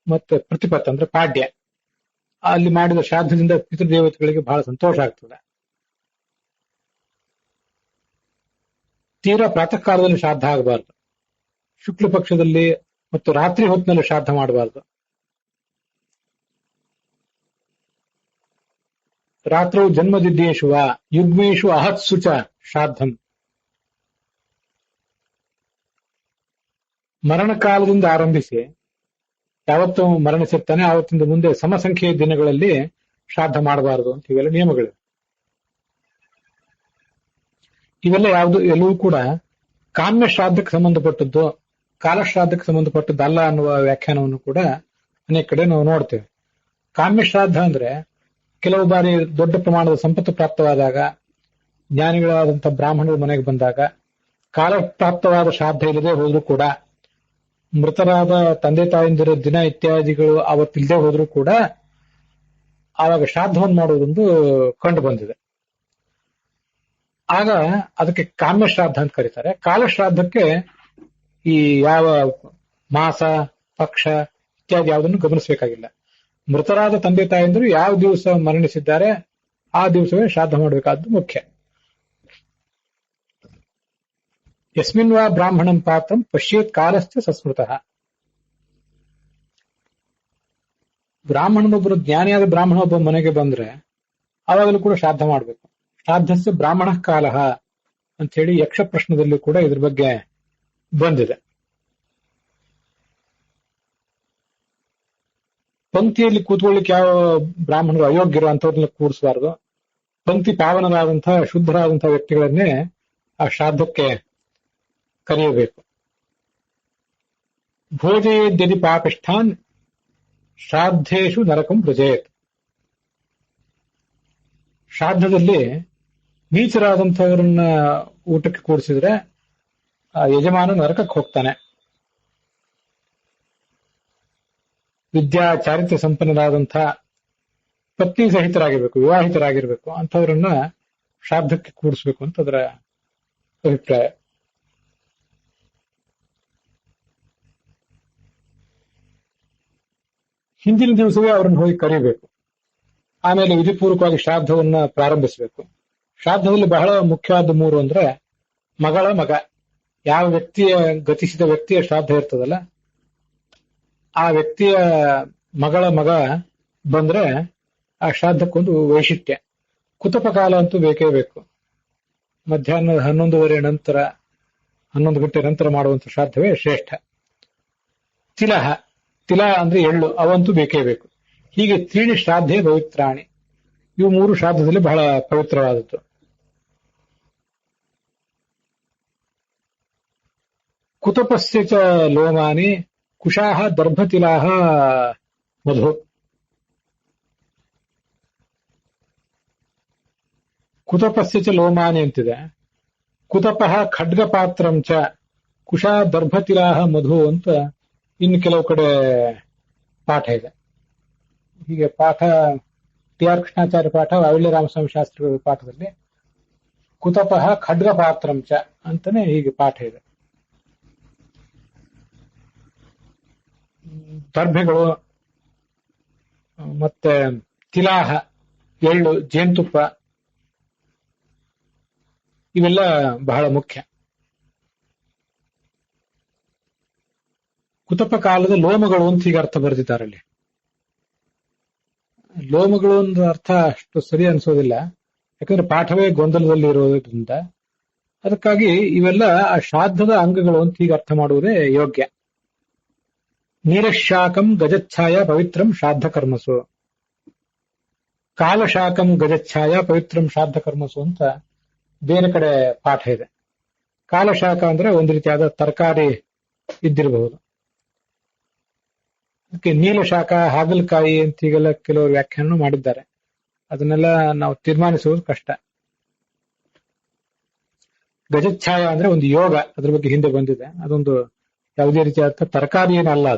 ಮತ್ತೆ ಪ್ರತಿಪತ್ ಅಂದ್ರೆ ಪಾಡ್ಯ, ಅಲ್ಲಿ ಮಾಡಿದ ಶ್ರಾದ್ದದಿಂದ ಪಿತೃದೇವತೆಗಳಿಗೆ ಬಹಳ ಸಂತೋಷ ಆಗ್ತದೆ. ತೀರಾ ಪ್ರಾತಃ ಕಾಲದಲ್ಲಿ ಶ್ರಾದ್ದ ಆಗಬಾರ್ದು. ಶುಕ್ಲ ಪಕ್ಷದಲ್ಲಿ ಮತ್ತು ರಾತ್ರಿ ಹೊತ್ತಿನಲ್ಲಿ ಶ್ರಾದ್ದ ಮಾಡಬಾರ್ದು. ರಾತ್ರಿ ಜನ್ಮದಿದ್ದೇಶು ವಾ ಯುಗ್ಮೇಶು ಅಹತ್ಸು ಚ ಶ್ರಾದ್ದಂ. ಮರಣ ಕಾಲದಿಂದ ಆರಂಭಿಸಿ ಯಾವತ್ತು ಮರಣಿಸಿರ್ತಾನೆ ಆವತ್ತಿಂದ ಮುಂದೆ ಸಮಸಂಖ್ಯೆಯ ದಿನಗಳಲ್ಲಿ ಶ್ರಾದ್ದ ಮಾಡಬಾರದು ಅಂತ ಇವೆಲ್ಲ ನಿಯಮಗಳಿವೆ. ಇವೆಲ್ಲ ಯಾವುದು ಎಲ್ಲವೂ ಕೂಡ ಕಾಮ್ಯ ಶ್ರಾದ್ದಕ್ಕೆ ಸಂಬಂಧಪಟ್ಟದ್ದು, ಕಾಲಶ್ರಾದ್ದಕ್ಕೆ ಸಂಬಂಧಪಟ್ಟದ್ದು ಅಲ್ಲ ಅನ್ನುವ ವ್ಯಾಖ್ಯಾನವನ್ನು ಕೂಡ ಅನೇಕ ಕಡೆ ನಾವು ನೋಡ್ತೇವೆ. ಕಾಮ್ಯ ಶ್ರಾದ್ದ ಅಂದ್ರೆ ಕೆಲವು ಬಾರಿ ದೊಡ್ಡ ಪ್ರಮಾಣದ ಸಂಪತ್ತು ಪ್ರಾಪ್ತವಾದಾಗ ಜ್ಞಾನಿಗಳಾದಂತಹ ಬ್ರಾಹ್ಮಣರ ಮನೆಗೆ ಬಂದಾಗ ಕಾಲಪ್ರಾಪ್ತವಾದ ಶ್ರಾದ್ದ ಇಲ್ಲದೆ ಹೋದ್ರೂ ಕೂಡ, ಮೃತರಾದ ತಂದೆ ತಾಯಂದಿರ ದಿನ ಇತ್ಯಾದಿಗಳು ಅವತ್ತಿಲ್ಲದೆ ಹೋದ್ರೂ ಕೂಡ ಆವಾಗ ಶ್ರಾದ್ದವನ್ನು ಮಾಡುವುದೊಂದು ಕಂಡು ಬಂದಿದೆ. ಆಗ ಅದಕ್ಕೆ ಕಾಮ್ಯ ಶ್ರಾದ್ದ ಅಂತ ಕರೀತಾರೆ. ಕಾಲಶ್ರಾದ್ದಕ್ಕೆ ಈ ಯಾವ ಮಾಸ, ಪಕ್ಷ ಇತ್ಯಾದಿ ಯಾವುದನ್ನು ಗಮನಿಸಬೇಕಾಗಿಲ್ಲ. ಮೃತರಾದ ತಂದೆ ತಾಯಂದಿರು ಯಾವ ದಿವಸ ಮರಣಿಸಿದ್ದಾರೆ ಆ ದಿವಸವೇ ಶ್ರಾದ್ದ ಮಾಡಬೇಕಾದ್ದು ಮುಖ್ಯ. ಯಸ್ಮಿನ್ ವಾ ಬ್ರಾಹ್ಮಣಂ ಪಾತ್ರಂ ಪಶ್ಯೇತ್ ಕಾಲಶ್ಚ ಸಸ್ಮೃತಃ. ಬ್ರಾಹ್ಮಣನೊಬ್ಬರು, ಜ್ಞಾನಿಯಾದ ಬ್ರಾಹ್ಮಣ ಒಬ್ಬ ಮನೆಗೆ ಬಂದ್ರೆ ಅವಾಗಲೂ ಕೂಡ ಶ್ರಾದ್ದ ಮಾಡಬೇಕು. ಶ್ರಾದ್ದಸ್ಯ ಬ್ರಾಹ್ಮಣ ಕಾಲ ಅಂತ ಹೇಳಿ ಯಕ್ಷ ಪ್ರಶ್ನದಲ್ಲಿ ಕೂಡ ಇದ್ರ ಬಗ್ಗೆ ಬಂದಿದೆ. ಪಂಕ್ತಿಯಲ್ಲಿ ಕೂತ್ಕೊಳ್ಳಿಕ್ಕೆ ಯಾವ ಬ್ರಾಹ್ಮಣರು ಅಯೋಗ್ಯರು ಅಂತವ್ರನ್ನ ಕೂಡಿಸಬಾರದು. ಪಂಕ್ತಿ ಪಾವನರಾದಂತಹ ಶುದ್ಧರಾದಂತಹ ವ್ಯಕ್ತಿಗಳನ್ನೇ ಆ ಶ್ರಾದ್ದಕ್ಕೆ ಕರೆಯಬೇಕು. ಭೋಜಯೇದ್ಯದಿ ಪಾಪಿಷ್ಠಾನ್ ಶ್ರಾದ್ದೇಶು ನರಕಂ ಪ್ರಜಯತ್. ಶ್ರಾದ್ದದಲ್ಲಿ ನೀಚರಾದಂಥವರನ್ನ ಊಟಕ್ಕೆ ಕೂಡಿಸಿದ್ರೆ ಯಜಮಾನ ನರಕಕ್ಕೆ ಹೋಗ್ತಾನೆ. ವಿದ್ಯಾ ಚಾರಿತ್ರ್ಯ ಸಂಪನ್ನರಾದಂಥ ಪತ್ನಿ ಸಹಿತರಾಗಿರ್ಬೇಕು, ವಿವಾಹಿತರಾಗಿರ್ಬೇಕು, ಅಂಥವ್ರನ್ನ ಶ್ರಾದ್ದಕ್ಕೆ ಕೂಡಿಸ್ಬೇಕು ಅಂತ ಅದರ ಅಭಿಪ್ರಾಯ. ಹಿಂದಿನ ದಿವಸವೇ ಅವರನ್ನು ಹೋಗಿ ಕರೀಬೇಕು. ಆಮೇಲೆ ವಿಧಿಪೂರ್ವಕವಾಗಿ ಶ್ರಾದ್ದವನ್ನ ಪ್ರಾರಂಭಿಸಬೇಕು. ಶ್ರಾದ್ದದಲ್ಲಿ ಬಹಳ ಮುಖ್ಯವಾದ 3 ಅಂದ್ರೆ ಮಗಳ ಮಗ. ಯಾವ ವ್ಯಕ್ತಿಯ ಗತಿಸಿದ ವ್ಯಕ್ತಿಯ ಶ್ರಾದ್ದ ಇರ್ತದಲ್ಲ, ಆ ವ್ಯಕ್ತಿಯ ಮಗಳ ಮಗ ಬಂದ್ರೆ ಆ ಶ್ರಾದ್ದಕ್ಕೊಂದು ವೈಶಿಷ್ಟ್ಯ. ಕುತಪ ಕಾಲ ಅಂತೂ ಬೇಕೇ ಬೇಕು. ಮಧ್ಯಾಹ್ನ 11:30 ನಂತರ, 11 ಗಂಟೆ ನಂತರ ಮಾಡುವಂತ ಶ್ರಾದ್ದವೇ ಶ್ರೇಷ್ಠ. ತಿಲ ಅಂದ್ರೆ ಎಳ್ಳು, ಅವಂತೂ ಬೇಕೇ ಬೇಕು. ಹೀಗೆ 3 ಶ್ರಾದ್ದೇ ಪವಿತ್ರಾಣಿ. ಇವು 3 ಶ್ರಾದ್ದದಲ್ಲಿ ಬಹಳ ಪವಿತ್ರವಾದದ್ದು. ಕುತಪಸ್ಯ ಚ ಲೋಮಾನಿ ಕುಶಾಹ ದರ್ಭತಿಲಾಹ ಮಧು. ಕುತಪಸ್ಯ ಚ ಲೋಮಾನಿ ಅಂತಿದೆ. ಕುತಪಃ ಖಡ್ಗಪಾತ್ರಂ ಚ ಕುಶಾ ದರ್ಭತಿಲಾಹ ಮಧು ಅಂತ ಇನ್ನು ಕೆಲವು ಕಡೆ ಪಾಠ ಇದೆ. ಹೀಗೆ ಪಾಠ ಟಿ.ಆರ್. ಕೃಷ್ಣಾಚಾರ್ಯ ಪಾಠ, ವಾವಿಳ್ಯ ರಾಮಸ್ವಾಮಿ ಶಾಸ್ತ್ರಿಗಳ ಪಾಠದಲ್ಲಿ ಕುತಪಃ ಖಡ್ಗಪಾತ್ರಂ ಚ ಅಂತಾನೆ ಹೀಗೆ ಪಾಠ ಇದೆ. ದರ್ಭೆಗಳು ಮತ್ತೆ ತಿಲಾಹ, ಎಳ್ಳು, ಜೇನುತುಪ್ಪ ಇವೆಲ್ಲ ಬಹಳ ಮುಖ್ಯ. ಕುತಪ ಕಾಲದ ಲೋಮಗಳು ಅಂತ ಹೀಗೆ ಅರ್ಥ ಬರೆದಿದ್ದಾರೆ ಅಲ್ಲಿ. ಲೋಮಗಳು ಒಂದು ಅರ್ಥ ಅಷ್ಟು ಸರಿ ಅನ್ಸೋದಿಲ್ಲ, ಯಾಕಂದ್ರೆ ಪಾಠವೇ ಗೊಂದಲದಲ್ಲಿ ಇರೋದ್ರಿಂದ. ಅದಕ್ಕಾಗಿ ಇವೆಲ್ಲ ಆ ಶ್ರಾದ್ದದ ಅಂಗಗಳು ಅಂತ ಹೀಗೆ ಅರ್ಥ ಮಾಡುವುದೇ ಯೋಗ್ಯ. ನೀರಶಾಕಂ ಗಜಚ್ಛಾಯ ಪವಿತ್ರಂ ಶ್ರಾದ್ದ ಕರ್ಮಸು, ಕಾಲಶಾಕಂ ಗಜಚ್ಛಾಯ ಪವಿತ್ರಂ ಶ್ರಾದ್ದ ಕರ್ಮಸು ಅಂತ ಬೇರೆ ಕಡೆ ಪಾಠ ಇದೆ. ಕಾಲಶಾಕ ಅಂದ್ರೆ ಒಂದು ರೀತಿಯಾದ ತರಕಾರಿ ಇದ್ದಿರಬಹುದು. ಅದಕ್ಕೆ ನೀಲಶಾಖ, ಹಾಗಲಕಾಯಿ ಅಂತ ಹೀಗೆಲ್ಲ ಕೆಲವರು ವ್ಯಾಖ್ಯಾನ ಮಾಡಿದ್ದಾರೆ. ಅದನ್ನೆಲ್ಲ ನಾವು ತೀರ್ಮಾನಿಸುವುದು ಕಷ್ಟ. ಗಜಚ್ಛಾಯ ಅಂದ್ರೆ ಒಂದು ಯೋಗ, ಅದ್ರ ಬಗ್ಗೆ ಹಿಂದೆ ಬಂದಿದೆ. ಅದೊಂದು ಯಾವುದೇ ರೀತಿಯಾದ ತರಕಾರಿ ಏನಲ್ಲ,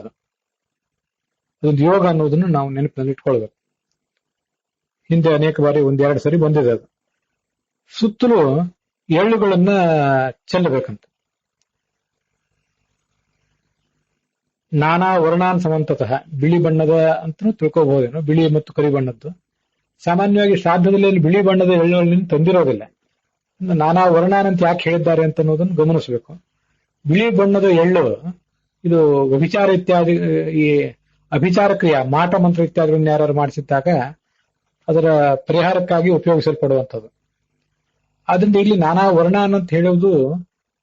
ಅದೊಂದು ಯೋಗ ಅನ್ನೋದನ್ನು ನಾವು ನೆನಪಿನಲ್ಲಿ ಇಟ್ಕೊಳ್ಬೇಕು. ಹಿಂದೆ ಅನೇಕ ಬಾರಿ 1-2 ಸರಿ ಬಂದಿದೆ ಅದು. ಸುತ್ತಲೂ ಎಳ್ಳುಗಳನ್ನ ಚೆಲ್ಲಬೇಕಂತ. ನಾನಾ ವರ್ಣಾನ್ ಸಮಂತತಃ, ಬಿಳಿ ಬಣ್ಣದ ಅಂತನೂ ತಿಳ್ಕೋಬಹುದೇನೋ, ಬಿಳಿ ಮತ್ತು ಕರಿ ಬಣ್ಣದ್ದು. ಸಾಮಾನ್ಯವಾಗಿ ಶ್ರಾದ್ದದಲ್ಲಿ ಬಿಳಿ ಬಣ್ಣದ ಎಳ್ಳುಗಳನ್ನು ತಂದಿರೋದಿಲ್ಲ. ನಾನಾ ವರ್ಣಾನ್ ಅಂತ ಯಾಕೆ ಹೇಳಿದ್ದಾರೆ ಅಂತ ಅನ್ನೋದನ್ನು ಗಮನಿಸಬೇಕು. ಬಿಳಿ ಬಣ್ಣದ ಎಳ್ಳು ಇದು ವ್ಯಭಿಚಾರ ಇತ್ಯಾದಿ, ಈ ಅಭಿಚಾರ ಕ್ರಿಯೆ, ಮಾಟ ಮಂತ್ರ ಇತ್ಯಾದಿಗಳನ್ನ ಯಾರು ಮಾಡಿಸಿದ್ದಾಗ ಅದರ ಪರಿಹಾರಕ್ಕಾಗಿ ಉಪಯೋಗಿಸಲ್ಪಡುವಂಥದ್ದು. ಆದ್ರಿಂದ ಇಲ್ಲಿ ನಾನಾ ವರ್ಣಾನ್ ಅಂತ ಹೇಳುವುದು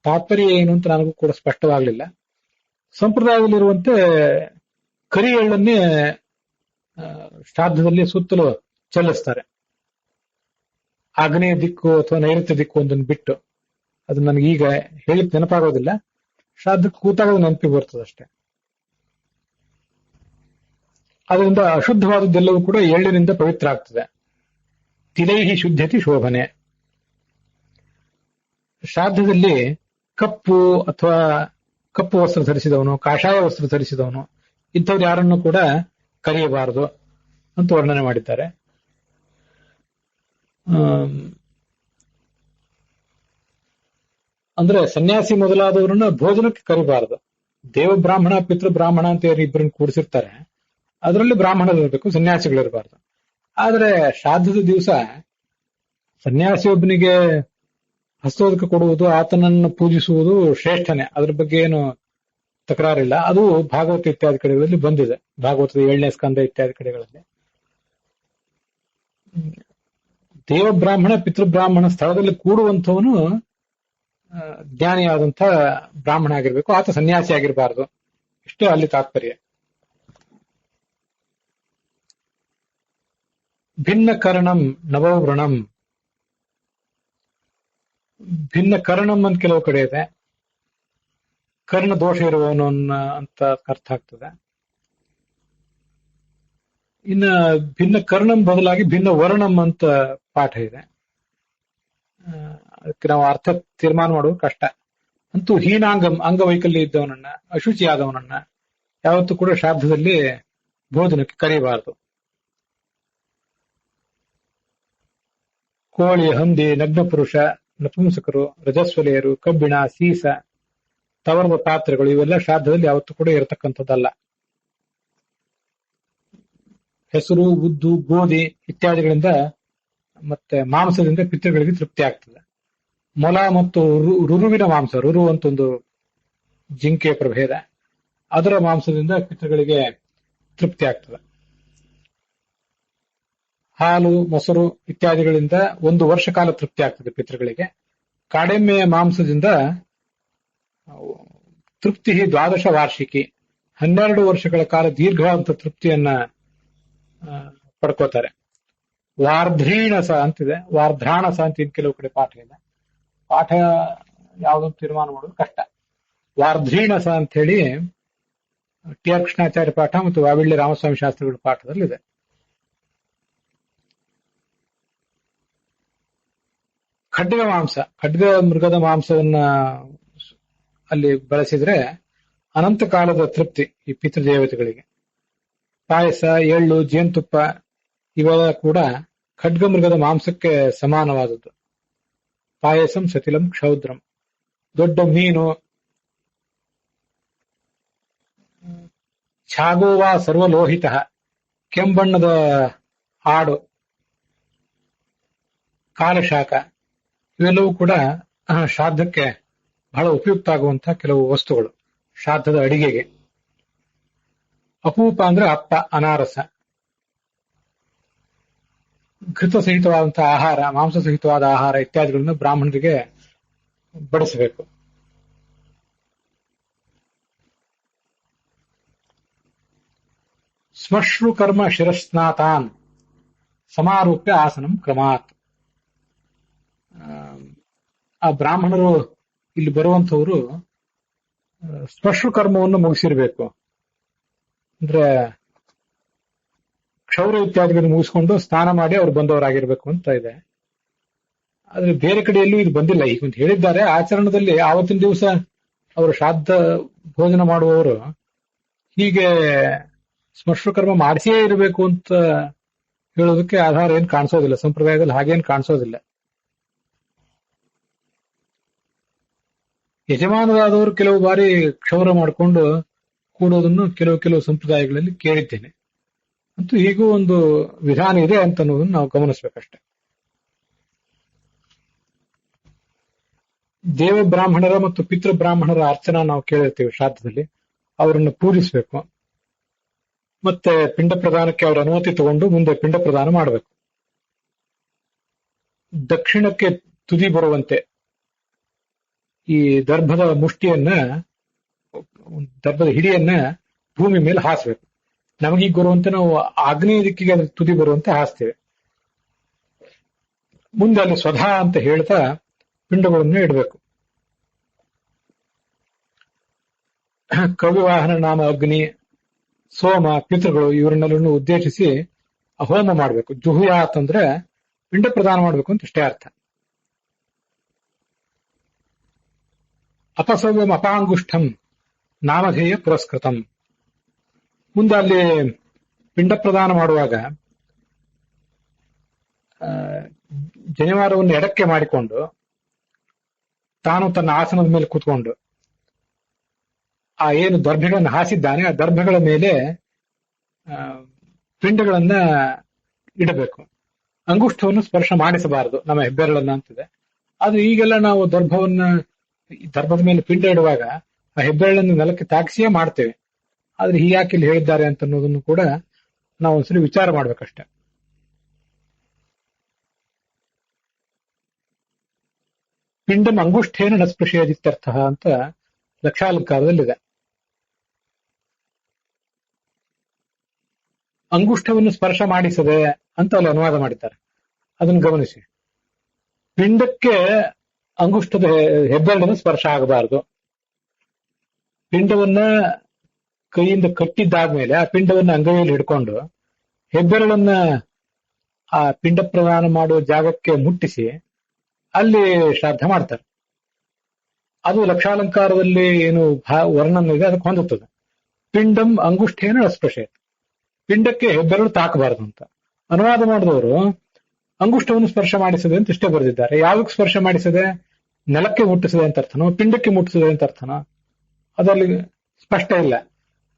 ತಾತ್ಪರ್ಯ ಏನು ಅಂತ ನನಗೂ ಕೂಡ ಸ್ಪಷ್ಟವಾಗಲಿಲ್ಲ. ಸಂಪ್ರದಾಯದಲ್ಲಿರುವಂತೆ ಕರಿ ಎಳ್ಳನ್ನೇ ಶ್ರಾದ್ದದಲ್ಲಿ ಸುತ್ತಲೂ ಚೆಲ್ಲಿಸ್ತಾರೆ. ಆಗ್ನೇಯ ದಿಕ್ಕು ಅಥವಾ ನೈಋತ್ಯ ದಿಕ್ಕು ಒಂದನ್ನು ಬಿಟ್ಟು. ಅದು ನನಗೆ ಈಗ ಹೇಳಿಕ್ ನೆನಪಾಗೋದಿಲ್ಲ, ಶ್ರಾದ್ದಕ್ಕೆ ಕೂತಾಗ ನೆನಪಿಗೆ ಬರ್ತದೆ ಅಷ್ಟೇ. ಅದರಿಂದ ಅಶುದ್ಧವಾದದ್ದೆಲ್ಲವೂ ಕೂಡ ಎಳ್ಳಿನಿಂದ ಪವಿತ್ರ ಆಗ್ತದೆ. ತಿಲೈಹಿ ಶುದ್ಧತಿ ಶೋಭನೆ. ಶ್ರಾದ್ದದಲ್ಲಿ ಕಪ್ಪು ಅಥವಾ ಕಪ್ಪು ವಸ್ತ್ರ ಧರಿಸಿದವನು, ಕಾಷಾಯ ವಸ್ತ್ರ ಧರಿಸಿದವನು ಇಂಥವ್ರು ಯಾರನ್ನು ಕೂಡ ಕರೆಯಬಾರದು ಅಂತ ವರ್ಣನೆ ಮಾಡಿದ್ದಾರೆ. ಅಂದ್ರೆ ಸನ್ಯಾಸಿ ಮೊದಲಾದವರನ್ನ ಭೋಜನಕ್ಕೆ ಕರಿಬಾರದು. ದೇವ ಬ್ರಾಹ್ಮಣ, ಪಿತೃ ಬ್ರಾಹ್ಮಣ ಅಂತ ಇಬ್ಬರನ್ನ ಕೂಡಿಸಿರ್ತಾರೆ, ಅದರಲ್ಲಿ ಬ್ರಾಹ್ಮಣರಿರ್ಬೇಕು, ಸನ್ಯಾಸಿಗಳಿರಬಾರ್ದು. ಆದ್ರೆ ಶ್ರಾದ್ದದ ದಿವಸ ಸನ್ಯಾಸಿಯೊಬ್ಬನಿಗೆ ಹಸ್ತೋದಕ ಕೊಡುವುದು, ಆತನನ್ನು ಪೂಜಿಸುವುದು ಶ್ರೇಷ್ಠನೇ, ಅದ್ರ ಬಗ್ಗೆ ಏನು ತಕರಾರಿಲ್ಲ. ಅದು ಭಾಗವತ ಇತ್ಯಾದಿ ಕಡೆಗಳಲ್ಲಿ ಬಂದಿದೆ, ಭಾಗವತದ 7ನೇ ಸ್ಕಂದ ಇತ್ಯಾದಿ ಕಡೆಗಳಲ್ಲಿ. ದೇವ ಬ್ರಾಹ್ಮಣ, ಪಿತೃಬ್ರಾಹ್ಮಣ ಸ್ಥಳದಲ್ಲಿ ಕೂಡುವಂಥವನು ಜ್ಞಾನಿಯಾದಂಥ ಬ್ರಾಹ್ಮಣ ಆಗಿರ್ಬೇಕು, ಆತ ಸನ್ಯಾಸಿ ಆಗಿರಬಾರದು. ಇಷ್ಟೇ ಅಲ್ಲಿ ತಾತ್ಪರ್ಯ. ಭಿನ್ನ ಕರ್ಣಂ ನವವ್ರಣಂ. ಭಿನ್ನ ಕರ್ಣಂ ಅಂತ ಕೆಲವು ಕಡೆ ಇದೆ, ಕರ್ಣ ದೋಷ ಇರುವವನು ಅಂತ ಅರ್ಥ ಆಗ್ತದೆ. ಇನ್ನ ಭಿನ್ನ ಕರ್ಣಂ ಬದಲಾಗಿ ಭಿನ್ನ ವರ್ಣಂ ಅಂತ ಪಾಠ ಇದೆ. ಅದಕ್ಕೆ ನಾವು ಅರ್ಥ ತೀರ್ಮಾನ ಮಾಡುವುದು ಕಷ್ಟ. ಅಂತೂ ಹೀನಾಂಗಂ, ಅಂಗವೈಕಲ್ಯ ಇದ್ದವನನ್ನ, ಅಶುಚಿಯಾದವನನ್ನ ಯಾವತ್ತೂ ಕೂಡ ಶ್ರಾದ್ದದಲ್ಲಿ ಭೋಜನಕ್ಕೆ ಕರೆಯಬಾರದು. ಕೋಳಿ, ಹಂದಿ, ನಗ್ನ ಪುರುಷ, ನಪುಂಸಕರು, ರಜಸ್ವಲೆಯರು, ಕಬ್ಬಿಣ, ಸೀಸ, ತವರದ ಪಾತ್ರೆಗಳು ಇವೆಲ್ಲ ಶ್ರಾದ್ದದಲ್ಲಿ ಯಾವತ್ತೂ ಕೂಡ ಇರತಕ್ಕಂಥದ್ದಲ್ಲ. ಹೆಸರು, ಉದ್ದು, ಗೋಧಿ ಇತ್ಯಾದಿಗಳಿಂದ ಮತ್ತೆ ಮಾಂಸದಿಂದ ಪಿತೃಗಳಿಗೆ ತೃಪ್ತಿ ಆಗ್ತದೆ. ಮೊಲ ಮತ್ತು ರುರುವಿನ ಮಾಂಸ, ರುರು ಅಂತ ಒಂದು ಜಿಂಕೆಯ ಪ್ರಭೇದ, ಅದರ ಮಾಂಸದಿಂದ ಪಿತೃಗಳಿಗೆ ತೃಪ್ತಿ ಆಗ್ತದೆ. ಹಾಲು, ಮೊಸರು ಇತ್ಯಾದಿಗಳಿಂದ 1 ವರ್ಷ ಕಾಲ ತೃಪ್ತಿ ಆಗ್ತದೆ ಪಿತೃಗಳಿಗೆ. ಕಾಡೆಮ್ಮೆಯ ಮಾಂಸದಿಂದ ತೃಪ್ತಿ 12 ವಾರ್ಷಿಕಿ, 12 ವರ್ಷಗಳ ಕಾಲ ದೀರ್ಘವಾದಂತ ತೃಪ್ತಿಯನ್ನ ಪಡ್ಕೋತಾರೆ. ವಾರ್ಧ್ರೀಣಸ ಅಂತಿದೆ, ವಾರ್ಧ್ರಾಣಸ ಅಂತ ಇನ್ ಕೆಲವು ಕಡೆ ಪಾಠ ಇದೆ. ಪಾಠ ಯಾವುದನ್ನು ತೀರ್ಮಾನ ಮಾಡೋದು ಕಷ್ಟ. ವಾರ್ಧ್ರೀಣಸ ಅಂತ ಹೇಳಿ ಟಿ ಆರ್ ಕೃಷ್ಣಾಚಾರ್ಯ ಪಾಠ ಮತ್ತು ವಾವಿಳ್ಳಿ ರಾಮಸ್ವಾಮಿ ಶಾಸ್ತ್ರಿಗಳ ಪಾಠದಲ್ಲಿದೆ. ಖಡ್ಗ ಮಾಂಸ, ಖಡ್ಗ ಮೃಗದ ಮಾಂಸವನ್ನ ಅಲ್ಲಿ ಬಳಸಿದ್ರೆ ಅನಂತ ಕಾಲದ ತೃಪ್ತಿ ಈ ಪಿತೃದೇವತೆಗಳಿಗೆ. ಪಾಯಸ, ಎಳ್ಳು, ಜೇನುತುಪ್ಪ ಇವೆಲ್ಲ ಕೂಡ ಖಡ್ಗ ಮೃಗದ ಮಾಂಸಕ್ಕೆ ಸಮಾನವಾದದ್ದು. ಪಾಯಸಂ ಸತಿಲಂ ಕ್ಷೌದ್ರಂ. ದೊಡ್ಡ ಮೀನು, ಛಾಗೋವಾ ಸರ್ವಲೋಹಿತ, ಕೆಂಬಣ್ಣದ ಆಡು, ಕಾಲಶಾಖ ಇವೆಲ್ಲವೂ ಕೂಡ ಶ್ರಾದ್ದಕ್ಕೆ ಬಹಳ ಉಪಯುಕ್ತ ಆಗುವಂತಹ ಕೆಲವು ವಸ್ತುಗಳು ಶ್ರಾದ್ದದ ಅಡಿಗೆಗೆ. ಅಪೂಪ ಅಂದ್ರೆ ಅಪ್ಪ, ಅನಾರಸ, ಘೃತ ಸಹಿತವಾದಂತಹ ಆಹಾರ, ಮಾಂಸ ಸಹಿತವಾದ ಆಹಾರ ಇತ್ಯಾದಿಗಳನ್ನು ಬ್ರಾಹ್ಮಣರಿಗೆ ಬಡಿಸಬೇಕು. ಸ್ಮಶ್ರು ಕರ್ಮ ಶಿರಸ್ನಾತಾನ್ ಸಮಾರೂಪ್ಯ ಆಸನಂ ಕ್ರಮಾತ್. ಆ ಬ್ರಾಹ್ಮಣರು ಇಲ್ಲಿ ಬರುವಂತವರು ಸ್ಮಶ್ರು ಕರ್ಮವನ್ನು ಮುಗಿಸಿರ್ಬೇಕು. ಅಂದ್ರೆ ಕ್ಷೌರ ಇತ್ಯಾದಿಗಳನ್ನು ಮುಗಿಸ್ಕೊಂಡು ಸ್ನಾನ ಮಾಡಿ ಅವ್ರು ಬಂದವರಾಗಿರ್ಬೇಕು ಅಂತ ಇದೆ. ಆದ್ರೆ ಬೇರೆ ಕಡೆಯಲ್ಲೂ ಇದು ಬಂದಿಲ್ಲ. ಈಗ ಅಂತ ಹೇಳಿದ್ದಾರೆ, ಆಚರಣದಲ್ಲಿ ಆವತ್ತಿನ ದಿವಸ ಅವರು ಶ್ರಾದ್ದ ಭೋಜನ ಮಾಡುವವರು ಹೀಗೆ ಸ್ಮಶ್ರು ಕರ್ಮ ಮಾಡಿಸಿಯೇ ಇರಬೇಕು ಅಂತ ಹೇಳೋದಕ್ಕೆ ಆಧಾರ ಏನ್ ಕಾಣಿಸೋದಿಲ್ಲ, ಸಂಪ್ರದಾಯದಲ್ಲಿ ಹಾಗೇನ್ ಕಾಣಿಸೋದಿಲ್ಲ. ಯಜಮಾನರಾದವರು ಕೆಲವು ಬಾರಿ ಕ್ಷೌರ ಮಾಡಿಕೊಂಡು ಕೂಡೋದನ್ನು ಕೆಲವು ಸಂಪ್ರದಾಯಗಳಲ್ಲಿ ಕೇಳಿದ್ದೇನೆ. ಅಂತೂ ಹೀಗೂ ಒಂದು ವಿಧಾನ ಇದೆ ಅಂತ ಅನ್ನೋದನ್ನು ನಾವು ಗಮನಿಸಬೇಕಷ್ಟೆ. ದೇವ ಬ್ರಾಹ್ಮಣರ ಮತ್ತು ಪಿತೃ ಬ್ರಾಹ್ಮಣರ ಅರ್ಚನಾ ನಾವು ಕೇಳಿರ್ತೀವಿ ಶ್ರಾದ್ದದಲ್ಲಿ, ಅವರನ್ನು ಪೂಜಿಸಬೇಕು. ಮತ್ತೆ ಪಿಂಡ ಪ್ರದಾನಕ್ಕೆ ಅವರ ಅನುಮತಿ ತಗೊಂಡು ಮುಂದೆ ಪಿಂಡ ಪ್ರದಾನ ಮಾಡಬೇಕು. ದಕ್ಷಿಣಕ್ಕೆ ತುದಿ ಬರುವಂತೆ ಈ ದರ್ಭದ ಮುಷ್ಟಿಯನ್ನ, ದರ್ಭದ ಹಿಡಿಯನ್ನ ಭೂಮಿ ಮೇಲೆ ಹಾಸಬೇಕು. ನಮಗೀಗ ಬರುವಂತೆ ನಾವು ಆಗ್ನೇಯ ದಿಕ್ಕಿಗೆ ಅದ್ರ ತುದಿ ಬರುವಂತೆ ಹಾಸ್ತೇವೆ. ಮುಂದೆ ಅಲ್ಲಿ ಸ್ವಧಾ ಅಂತ ಹೇಳ್ತಾ ಪಿಂಡಗಳನ್ನು ಇಡಬೇಕು. ಕವಿವಾಹನ ನಾಮ ಅಗ್ನಿ, ಸೋಮ, ಪಿತೃಗಳು ಇವರನ್ನೆಲ್ಲರನ್ನು ಉದ್ದೇಶಿಸಿ ಹೋಮ ಮಾಡಬೇಕು. ಜುಹುಯಾತ್ ಅಂದ್ರೆ ಪಿಂಡ ಪ್ರದಾನ ಮಾಡಬೇಕು ಅಂತ ಇಷ್ಟೇ ಅರ್ಥ. ಅಪಸವ್ಯಂ ಅಪಾಂಗುಷ್ಠಂ ನಾಮಧೇಯ ಪುರಸ್ಕೃತಂ. ಮುಂದೆ ಅಲ್ಲಿ ಪಿಂಡ ಪ್ರದಾನ ಮಾಡುವಾಗ ಜನಿವಾರವನ್ನು ಎಡಕ್ಕೆ ಮಾಡಿಕೊಂಡು ತಾನು ತನ್ನ ಆಸನದ ಮೇಲೆ ಕೂತ್ಕೊಂಡು ಆ ಏನು ದರ್ಭೆಗಳನ್ನು ಹಾಸಿದ್ದಾನೆ ಆ ದರ್ಭೆಗಳ ಮೇಲೆ ಪಿಂಡಗಳನ್ನ ಇಡಬೇಕು. ಅಂಗುಷ್ಠವನ್ನು ಸ್ಪರ್ಶ ಮಾಡಿಸಬಾರದು ನಮ್ಮ ಹೆಬ್ಬೆರಳನ್ನ ಅಂತಿದೆ. ಆದ್ರೆ ಈಗೆಲ್ಲ ನಾವು ದರ್ಭದ ಮೇಲೆ ಪಿಂಡ ಇಡುವಾಗ ಆ ಹೆಬ್ಬೆರಳನ್ನು ನೆಲಕ್ಕೆ ತಾಗಿಸಿಯೇ ಮಾಡ್ತೇವೆ. ಆದ್ರೆ ಹೀಯಾಕೆ ಇಲ್ಲಿ ಹೇಳಿದ್ದಾರೆ ಅಂತ ಅನ್ನೋದನ್ನು ಕೂಡ ನಾವು ಒಂದ್ಸರಿ ವಿಚಾರ ಮಾಡ್ಬೇಕಷ್ಟೆ. ಪಿಂಡಂ ಅಂಗುಷ್ಠೇನ ನ ಸ್ಪೃಶೇದಿತ್ಯರ್ಥ ಅಂತ ಲಕ್ಷಾಲಂಕಾರದಲ್ಲಿದೆ. ಅಂಗುಷ್ಠವನ್ನು ಸ್ಪರ್ಶ ಮಾಡಿಸದೆ ಅಂತ ಅಲ್ಲಿ ಅನುವಾದ ಮಾಡಿದ್ದಾರೆ. ಅದನ್ನು ಗಮನಿಸಿ. ಪಿಂಡಕ್ಕೆ ಅಂಗುಷ್ಠದ ಹೆಬ್ಬೆರಳಿನ ಸ್ಪರ್ಶ ಆಗಬಾರದು. ಪಿಂಡವನ್ನ ಕೈಯಿಂದ ಕಟ್ಟಿದ್ದಾದ್ಮೇಲೆ ಆ ಪಿಂಡವನ್ನ ಅಂಗೈಯಲ್ಲಿ ಹಿಡ್ಕೊಂಡು ಹೆಬ್ಬೆರಳನ್ನ ಆ ಪಿಂಡ ಪ್ರದಾನ ಮಾಡುವ ಜಾಗಕ್ಕೆ ಮುಟ್ಟಿಸಿ ಅಲ್ಲಿ ಶ್ರಾದ್ದ ಮಾಡ್ತಾರೆ. ಅದು ಲಕ್ಷಾಲಂಕಾರದಲ್ಲಿ ಏನು ವರ್ಣನ ಇದೆ ಅದಕ್ಕೆ ಹೊಂದುತ್ತದೆ. ಪಿಂಡಂ ಅಂಗುಷ್ಠೇನ ಅಸ್ಪೃಶೆ, ಪಿಂಡಕ್ಕೆ ಹೆಬ್ಬೆರಳು ತಾಕಬಾರದು ಅಂತ ಅನುವಾದ ಮಾಡಿದವರು ಅಂಗುಷ್ಠವನ್ನು ಸ್ಪರ್ಶ ಮಾಡಿಸದೆ ಅಂತ ಇಷ್ಟೇ ಬರೆದಿದ್ದಾರೆ. ಯಾವ್ದಕ್ಕೆ ಸ್ಪರ್ಶ ಮಾಡಿಸದೆ? ನೆಲಕ್ಕೆ ಮುಟ್ಟಿಸದೆ ಅಂತ ಅರ್ಥನೋ ಪಿಂಡಕ್ಕೆ ಮುಟ್ಟಿಸದೆ ಅಂತ ಅರ್ಥನೋ ಅದರಲ್ಲಿ ಸ್ಪಷ್ಟ ಇಲ್ಲ.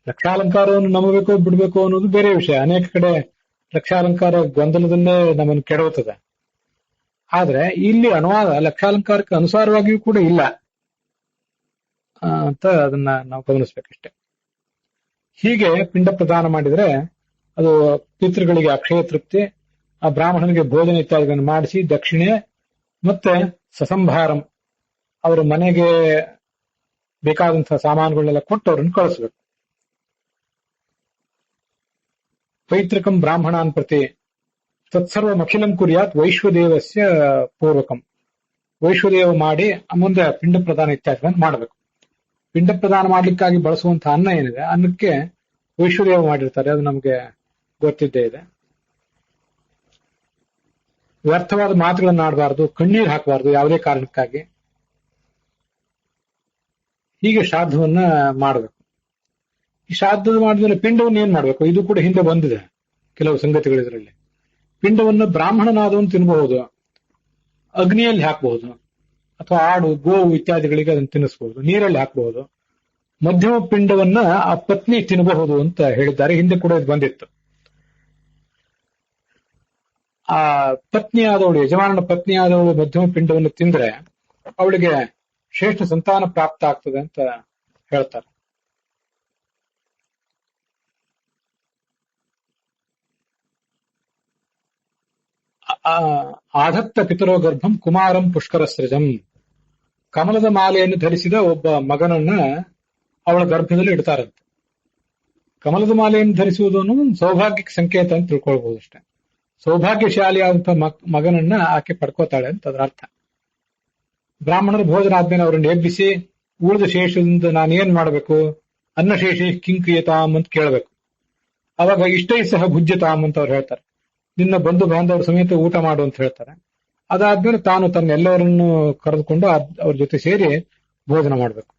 ಲಕ್ಷಾಲಂಕಾರವನ್ನು ನಂಬಬೇಕು ಬಿಡ್ಬೇಕು ಅನ್ನೋದು ಬೇರೆ ವಿಷಯ. ಅನೇಕ ಕಡೆ ಲಕ್ಷಾಲಂಕಾರ ಗೊಂದಲದಲ್ಲೇ ನಮ್ಮನ್ನು ಕೆಡವುತ್ತದೆ. ಆದ್ರೆ ಇಲ್ಲಿ ಅನುವಾದ ಲಕ್ಷಾಲಂಕಾರಕ್ಕೆ ಅನುಸಾರವಾಗಿಯೂ ಕೂಡ ಇಲ್ಲ ಅಂತ ಅದನ್ನ ನಾವು ಗಮನಿಸ್ಬೇಕಷ್ಟೆ. ಹೀಗೆ ಪಿಂಡ ಪ್ರದಾನ ಮಾಡಿದ್ರೆ ಅದು ಪಿತೃಗಳಿಗೆ ಅಕ್ಷಯ ತೃಪ್ತಿ, ಆ ಬ್ರಾಹ್ಮಣನಿಗೆ ಭೋಜನ ಇತ್ಯಾದಿಗಳನ್ನು ಮಾಡಿಸಿ ದಕ್ಷಿಣೆ ಮತ್ತೆ ಸಸಂಭಾರಂ ಅವರ ಮನೆಗೆ ಬೇಕಾದಂತಹ ಸಾಮಾನುಗಳನ್ನೆಲ್ಲ ಕೊಟ್ಟು ಅವರನ್ನು ಕಳಿಸ್ಬೇಕು. ಪೈತೃಕಂ ಬ್ರಾಹ್ಮಣಾನ್ ಪ್ರತಿ ತತ್ಸರ್ವ ಅಖಿಲಂ ಕುರ್ಯಾತ್ ವೈಶ್ವದೇವಸ್ಯ ಪೂರ್ವಕಂ. ವೈಶ್ವದೇವ ಮಾಡಿ ಮುಂದೆ ಪಿಂಡ ಪ್ರದಾನ ಇತ್ಯಾದಿಗಳನ್ನು ಮಾಡಬೇಕು. ಪಿಂಡ ಪ್ರದಾನ ಮಾಡ್ಲಿಕ್ಕಾಗಿ ಬಳಸುವಂತಹ ಅನ್ನ ಏನಿದೆ ಅನ್ನಕ್ಕೆ ವೈಶ್ವದೇವ ಮಾಡಿರ್ತಾರೆ, ಅದು ನಮಗೆ ಗೊತ್ತಿದ್ದೇ ಇದೆ. ವ್ಯರ್ಥವಾದ ಮಾತುಗಳನ್ನು ಆಡಬಾರದು, ಕಣ್ಣೀರು ಹಾಕಬಾರದು ಯಾವುದೇ ಕಾರಣಕ್ಕಾಗಿ. ಹೀಗೆ ಶ್ರಾದ್ದವನ್ನ ಮಾಡಬೇಕು. ಈ ಶ್ರಾದ್ದ ಮಾಡಿದ್ರೆ ಪಿಂಡವನ್ನು ಏನ್ ಮಾಡ್ಬೇಕು? ಇದು ಕೂಡ ಹಿಂದೆ ಬಂದಿದೆ ಕೆಲವು ಸಂಗತಿಗಳು ಇದರಲ್ಲಿ. ಪಿಂಡವನ್ನು ಬ್ರಾಹ್ಮಣನಾದವನು ತಿನ್ನಬಹುದು, ಅಗ್ನಿಯಲ್ಲಿ ಹಾಕಬಹುದು, ಅಥವಾ ಆಡು ಗೋವು ಇತ್ಯಾದಿಗಳಿಗೆ ಅದನ್ನು ತಿನ್ನಿಸಬಹುದು, ನೀರಲ್ಲಿ ಹಾಕಬಹುದು. ಮಧ್ಯಮ ಪಿಂಡವನ್ನ ಆ ಪತ್ನಿ ತಿನ್ನಬಹುದು ಅಂತ ಹೇಳಿದ್ದಾರೆ. ಹಿಂದೆ ಕೂಡ ಇದು ಬಂದಿತ್ತು. ಆ ಪತ್ನಿಯಾದವಳು, ಯಜಮಾನನ ಪತ್ನಿಯಾದವಳು ಮಧ್ಯಮ ಪಿಂಡವನ್ನು ತಿಂದ್ರೆ ಅವಳಿಗೆ ಶ್ರೇಷ್ಠ ಸಂತಾನ ಪ್ರಾಪ್ತ ಆಗ್ತದೆ ಅಂತ ಹೇಳ್ತಾರೆ. ಆಧತ್ತ ಪಿತರೋ ಗರ್ಭಂ ಕುಮಾರಂ ಪುಷ್ಕರ ಸೃಜಂ. ಕಮಲದ ಮಾಲೆಯನ್ನು ಧರಿಸಿದ ಒಬ್ಬ ಮಗನನ್ನ ಅವಳ ಗರ್ಭದಲ್ಲಿ ಇಡ್ತಾರಂತೆ. ಕಮಲದ ಮಾಲೆಯನ್ನು ಧರಿಸುವುದು ಅನ್ನೋದು ಸೌಭಾಗ್ಯಕ್ಕೆ ಸಂಕೇತ ಅಂತ ತಿಳ್ಕೊಳ್ಬಹುದು ಅಷ್ಟೇ. ಸೌಭಾಗ್ಯಶಾಲಿಯಾದಂತಹ ಮಗನನ್ನ ಆಕೆ ಪಡ್ಕೋತಾಳೆ ಅಂತ ಅದರ ಅರ್ಥ. ಬ್ರಾಹ್ಮಣರ ಭೋಜನ ಆದ್ಮೇಲೆ ಅವರನ್ನು ಎಬ್ಬಿಸಿ ಉಳಿದ ಶೇಷದಿಂದ ನಾನೇನ್ ಮಾಡಬೇಕು? ಅನ್ನಶೇಷಿ ಕಿಂಕ್ರಿಯತಾಮ್ ಅಂತ ಕೇಳಬೇಕು. ಅವಾಗ ಇಷ್ಟೈ ಸಹ ಭುಜ್ಯತಾಮ್ ಅಂತ ಅವ್ರು ಹೇಳ್ತಾರೆ. ನಿನ್ನ ಬಂಧು ಬಾಂಧವರ ಸಮೇತ ಊಟ ಮಾಡು ಅಂತ ಹೇಳ್ತಾರೆ. ಅದಾದ್ಮೇಲೆ ತಾನು ತನ್ನೆಲ್ಲವರನ್ನು ಕರೆದುಕೊಂಡು ಅವ್ರ ಜೊತೆ ಸೇರಿ ಭೋಜನ ಮಾಡಬೇಕು.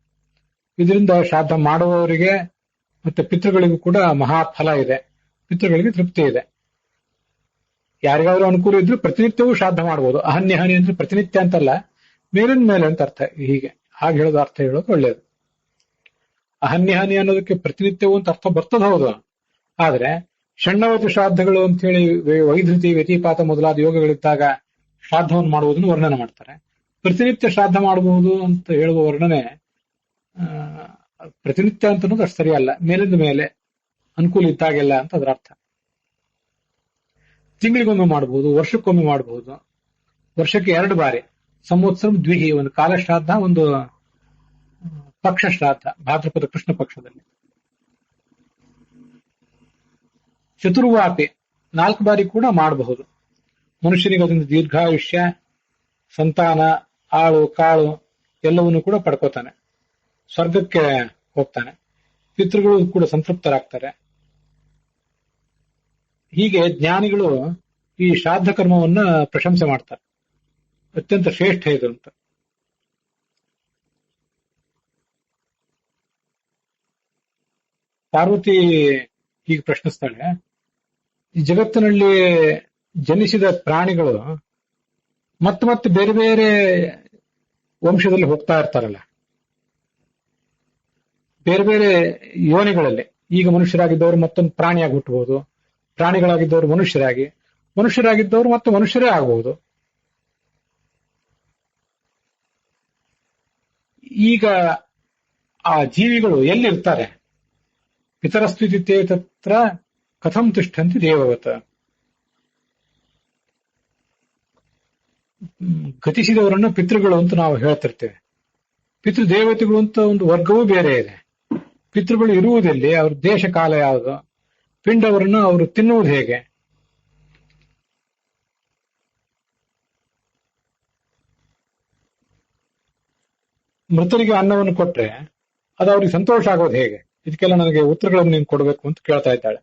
ಇದರಿಂದ ಶ್ರಾದ್ದ ಮಾಡುವವರಿಗೆ ಮತ್ತೆ ಪಿತೃಗಳಿಗೂ ಕೂಡ ಮಹಾಫಲ ಇದೆ, ಪಿತೃಗಳಿಗೆ ತೃಪ್ತಿ ಇದೆ. ಯಾರಿಗಾದ್ರೂ ಅನುಕೂಲ ಇದ್ರೂ ಪ್ರತಿನಿತ್ಯವೂ ಶ್ರಾದ್ದ ಮಾಡಬಹುದು. ಅಹನ್ಯಹಾನಿ ಅಂದ್ರೆ ಪ್ರತಿನಿತ್ಯ ಅಂತಲ್ಲ, ಮೇಲಿನ ಮೇಲೆ ಅಂತ ಅರ್ಥ. ಹೀಗೆ ಹಾಗೆ ಹೇಳೋದು ಅರ್ಥ ಹೇಳೋದು ಒಳ್ಳೆಯದು. ಅಹನ್ಯಹಾನಿ ಅನ್ನೋದಕ್ಕೆ ಪ್ರತಿನಿತ್ಯವೂ ಅಂತ ಅರ್ಥ ಬರ್ತದ ಹೌದು. ಆದ್ರೆ ಷಣ್ಣವತು ಶ್ರಾದ್ದಗಳು ಅಂತ ಹೇಳಿ ವೈಧೃತಿ ವ್ಯತಿಪಾತ ಮೊದಲಾದ ಯೋಗಗಳಿದ್ದಾಗ ಶ್ರಾದ್ದವನ್ನು ಮಾಡುವುದನ್ನು ವರ್ಣನೆ ಮಾಡ್ತಾರೆ. ಪ್ರತಿನಿತ್ಯ ಶ್ರಾದ್ದ ಮಾಡಬಹುದು ಅಂತ ಹೇಳುವ ವರ್ಣನೆ ಪ್ರತಿನಿತ್ಯ ಅಂತ ಅನ್ನೋದು ಅಷ್ಟು ಸರಿಯಲ್ಲ. ಮೇಲಿಂದ ಮೇಲೆ ಅನುಕೂಲ ಇದ್ದಾಗೆಲ್ಲ ಅಂತ ಅದರ ಅರ್ಥ. ತಿಂಗಳಿಗೊಮ್ಮೆ ಮಾಡಬಹುದು, ವರ್ಷಕ್ಕೊಮ್ಮೆ ಮಾಡಬಹುದು. ವರ್ಷಕ್ಕೆ 2 ಬಾರಿ ಸಂವತ್ಸರ ದ್ವಿಹಿ, ಒಂದು ಕಾಲ ಶ್ರಾದ್ದ, ಒಂದು ಪಕ್ಷ ಶ್ರಾದ್ದ, ಭಾದ್ರಪದ ಕೃಷ್ಣ ಪಕ್ಷದಲ್ಲಿ. ಚತುರ್ವಾಪಿ 4 ಬಾರಿ ಕೂಡ ಮಾಡಬಹುದು. ಮನುಷ್ಯನಿಗೆ ಅದರಿಂದ ದೀರ್ಘಾಯುಷ್ಯ, ಸಂತಾನ, ಆಳು ಕಾಳು ಎಲ್ಲವನ್ನೂ ಕೂಡ ಪಡ್ಕೋತಾನೆ, ಸ್ವರ್ಗಕ್ಕೆ ಹೋಗ್ತಾನೆ, ಪಿತೃಗಳು ಕೂಡ ಸಂತೃಪ್ತರಾಗ್ತಾರೆ. ಹೀಗೆ ಜ್ಞಾನಿಗಳು ಈ ಶ್ರಾದ್ದ ಕರ್ಮವನ್ನ ಪ್ರಶಂಸೆ ಮಾಡ್ತಾರೆ. ಅತ್ಯಂತ ಶ್ರೇಷ್ಠ ಇದು ಅಂತ. ಪಾರ್ವತಿ ಹೀಗೆ ಪ್ರಶ್ನಿಸ್ತಾಳೆ, ಈ ಜಗತ್ತಿನಲ್ಲಿ ಜನಿಸಿದ ಪ್ರಾಣಿಗಳು ಮತ್ತೆ ಮತ್ತೆ ಬೇರೆ ಬೇರೆ ವಂಶದಲ್ಲಿ ಹೋಗ್ತಾ ಇರ್ತಾರಲ್ಲ, ಬೇರೆ ಬೇರೆ ಯೋನಿಗಳಲ್ಲಿ. ಈಗ ಮನುಷ್ಯರಾಗಿದ್ದವರು ಮತ್ತೊಂದು ಪ್ರಾಣಿಯಾಗಿ ಹುಟ್ಟಬಹುದು, ಪ್ರಾಣಿಗಳಾಗಿದ್ದವರು ಮನುಷ್ಯರಾಗಿ, ಮನುಷ್ಯರಾಗಿದ್ದವರು ಮತ್ತೆ ಮನುಷ್ಯರೇ ಆಗಬಹುದು. ಈಗ ಆ ಜೀವಿಗಳು ಎಲ್ಲಿರ್ತಾರೆ? ಪಿತರಸ್ಥಿತಿ ತತ್ರ ಕಥಂ ತಿಷ್ಠಂತಿ ದೇವವತ. ಗತಿಸಿದವರನ್ನು ಪಿತೃಗಳು ಅಂತ ನಾವು ಹೇಳ್ತಿರ್ತೇವೆ. ಪಿತೃದೇವತೆಗಳು ಅಂತ ಒಂದು ವರ್ಗವೂ ಬೇರೆ ಇದೆ. ಪಿತೃಗಳು ಇರುವುದೆಲ್ಲಿ, ಅವ್ರ ದೇಶ ಕಾಲ ಯಾವುದು, ಪಿಂಡವರನ್ನು ಅವರು ತಿನ್ನುವುದು ಹೇಗೆ? ಮೃತರಿಗೆ ಅನ್ನವನ್ನು ಕೊಟ್ರೆ ಅದು ಅವ್ರಿಗೆ ಸಂತೋಷ ಆಗೋದು ಹೇಗೆ? ಇದಕ್ಕೆಲ್ಲ ನನಗೆ ಉತ್ತರಗಳನ್ನು ನೀನು ಕೊಡಬೇಕು ಅಂತ ಕೇಳ್ತಾ ಇದ್ದಾಳೆ.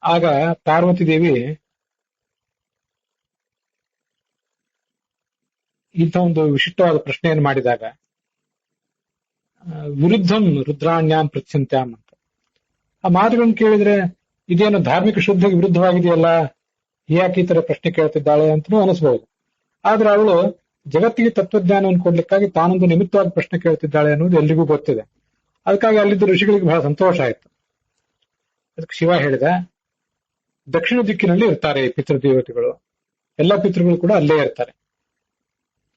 ಆಗ ಪಾರ್ವತಿ ದೇವಿ ಇಂಥ ಒಂದು ವಿಶಿಷ್ಟವಾದ ಪ್ರಶ್ನೆಯನ್ನು ಮಾಡಿದಾಗ, ವಿರುದ್ಧಂ ರುದ್ರಾಣ್ಯಾಂ ಪೃಚ್ಛಂತ್ಯಾಂ ಅಂತ ಆ ಮಾತುಗಳನ್ನು ಕೇಳಿದ್ರೆ ಇದೇನು ಧಾರ್ಮಿಕ ಶುದ್ಧಿಗೆ ವಿರುದ್ಧವಾಗಿದೆಯಲ್ಲ, ಯಾಕೆ ಈ ತರ ಪ್ರಶ್ನೆ ಕೇಳ್ತಿದ್ದಾಳೆ ಅಂತನೂ ಅನಿಸ್ಬಹುದು. ಆದ್ರೆ ಅವಳು ಜಗತ್ತಿಗೆ ತತ್ವಜ್ಞಾನವನ್ನು ಕೊಡ್ಲಿಕ್ಕಾಗಿ ತಾನೊಂದು ನಿಮಿತ್ತವಾಗಿ ಪ್ರಶ್ನೆ ಕೇಳ್ತಿದ್ದಾಳೆ ಅನ್ನೋದು ಎಲ್ರಿಗೂ ಗೊತ್ತಿದೆ. ಅದಕ್ಕಾಗಿ ಅಲ್ಲಿದ್ದ ಋಷಿಗಳಿಗೆ ಬಹಳ ಸಂತೋಷ ಆಯ್ತು. ಅದಕ್ಕೆ ಶಿವ ಹೇಳಿದ, ದಕ್ಷಿಣ ದಿಕ್ಕಿನಲ್ಲಿ ಇರ್ತಾರೆ ಪಿತೃದೇವತೆಗಳು, ಎಲ್ಲ ಪಿತೃಗಳು ಕೂಡ ಅಲ್ಲೇ ಇರ್ತಾರೆ.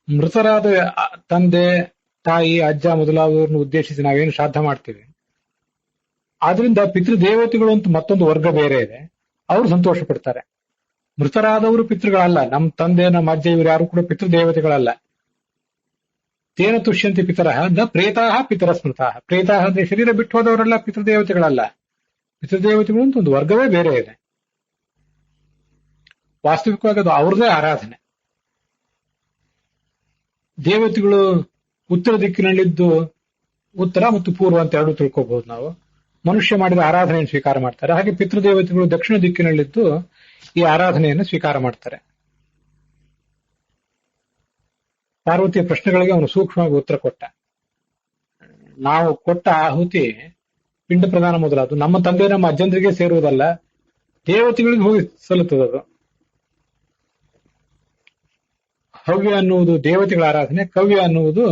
ಮೃತರಾದ ತಂದೆ, ತಾಯಿ, ಅಜ್ಜ ಮೊದಲಾದವರನ್ನು ಉದ್ದೇಶಿಸಿ ನಾವೇನು ಶ್ರಾದ್ದ ಮಾಡ್ತೀವಿ, ಆದ್ರಿಂದ ಪಿತೃದೇವತೆಗಳು ಅಂತ ಮತ್ತೊಂದು ವರ್ಗ ಬೇರೆ ಇದೆ, ಅವರು ಸಂತೋಷ ಪಡ್ತಾರೆ. ಮೃತರಾದವರು ಪಿತೃಗಳಲ್ಲ, ನಮ್ಮ ತಂದೆ, ನಮ್ಮ ಅಜ್ಜ ಇವರು ಯಾರು ಕೂಡ ಪಿತೃದೇವತೆಗಳಲ್ಲ. ತೇನ ತುಷ್ಯಂತಿ ಪಿತರಃ ನ ಪ್ರೇತಾಹ ಪಿತರ ಸ್ಮೃತಃ. ಪ್ರೇತಾಹ ಅಂದ್ರೆ ಶರೀರ ಬಿಟ್ಟು ಹೋದವರೆಲ್ಲ ಪಿತೃದೇವತೆಗಳಲ್ಲ, ಪಿತೃದೇವತೆಗಳು ಅಂತ ಒಂದು ವರ್ಗವೇ ಬೇರೆ ಇದೆ. ವಾಸ್ತವಿಕವಾಗಿ ಅದು ಅವ್ರದೇ ಆರಾಧನೆ. ದೇವತೆಗಳು ಉತ್ತರ ದಿಕ್ಕಿನಲ್ಲಿದ್ದು ಉತ್ತರ ಮತ್ತು ಪೂರ್ವ ಅಂತ ಎರಡು ತಿಳ್ಕೋಬಹುದು ನಾವು. ಮನುಷ್ಯ ಮಾಡಿದ ಆರಾಧನೆಯನ್ನು ಸ್ವೀಕಾರ ಮಾಡ್ತಾರೆ. ಹಾಗೆ ಪಿತೃದೇವತೆಗಳು ದಕ್ಷಿಣ ದಿಕ್ಕಿನಲ್ಲಿದ್ದು ಈ ಆರಾಧನೆಯನ್ನು ಸ್ವೀಕಾರ ಮಾಡ್ತಾರೆ. ಪಾರ್ವತಿಯ ಪ್ರಶ್ನೆಗಳಿಗೆ ಅವನು ಸೂಕ್ಷ್ಮವಾಗಿ ಉತ್ತರ ಕೊಟ್ಟ. ನಾವು ಕೊಟ್ಟ ಆಹುತಿ ಪಿಂಡ ಪ್ರದಾನ ಮೊದಲಾದ ನಮ್ಮ ತಂದೆ ನಮ್ಮ ಅಜ್ಜಂದ್ರಿಗೆ ಸೇರುವುದಲ್ಲ, ದೇವತೆಗಳಿಗೆ ಹೋಗಿ ಸಲ್ಲುತ್ತದದು. ಹವ್ಯ ಅನ್ನುವುದು ದೇವತೆಗಳ ಆರಾಧನೆ, ಕವ್ಯ ಅನ್ನುವುದು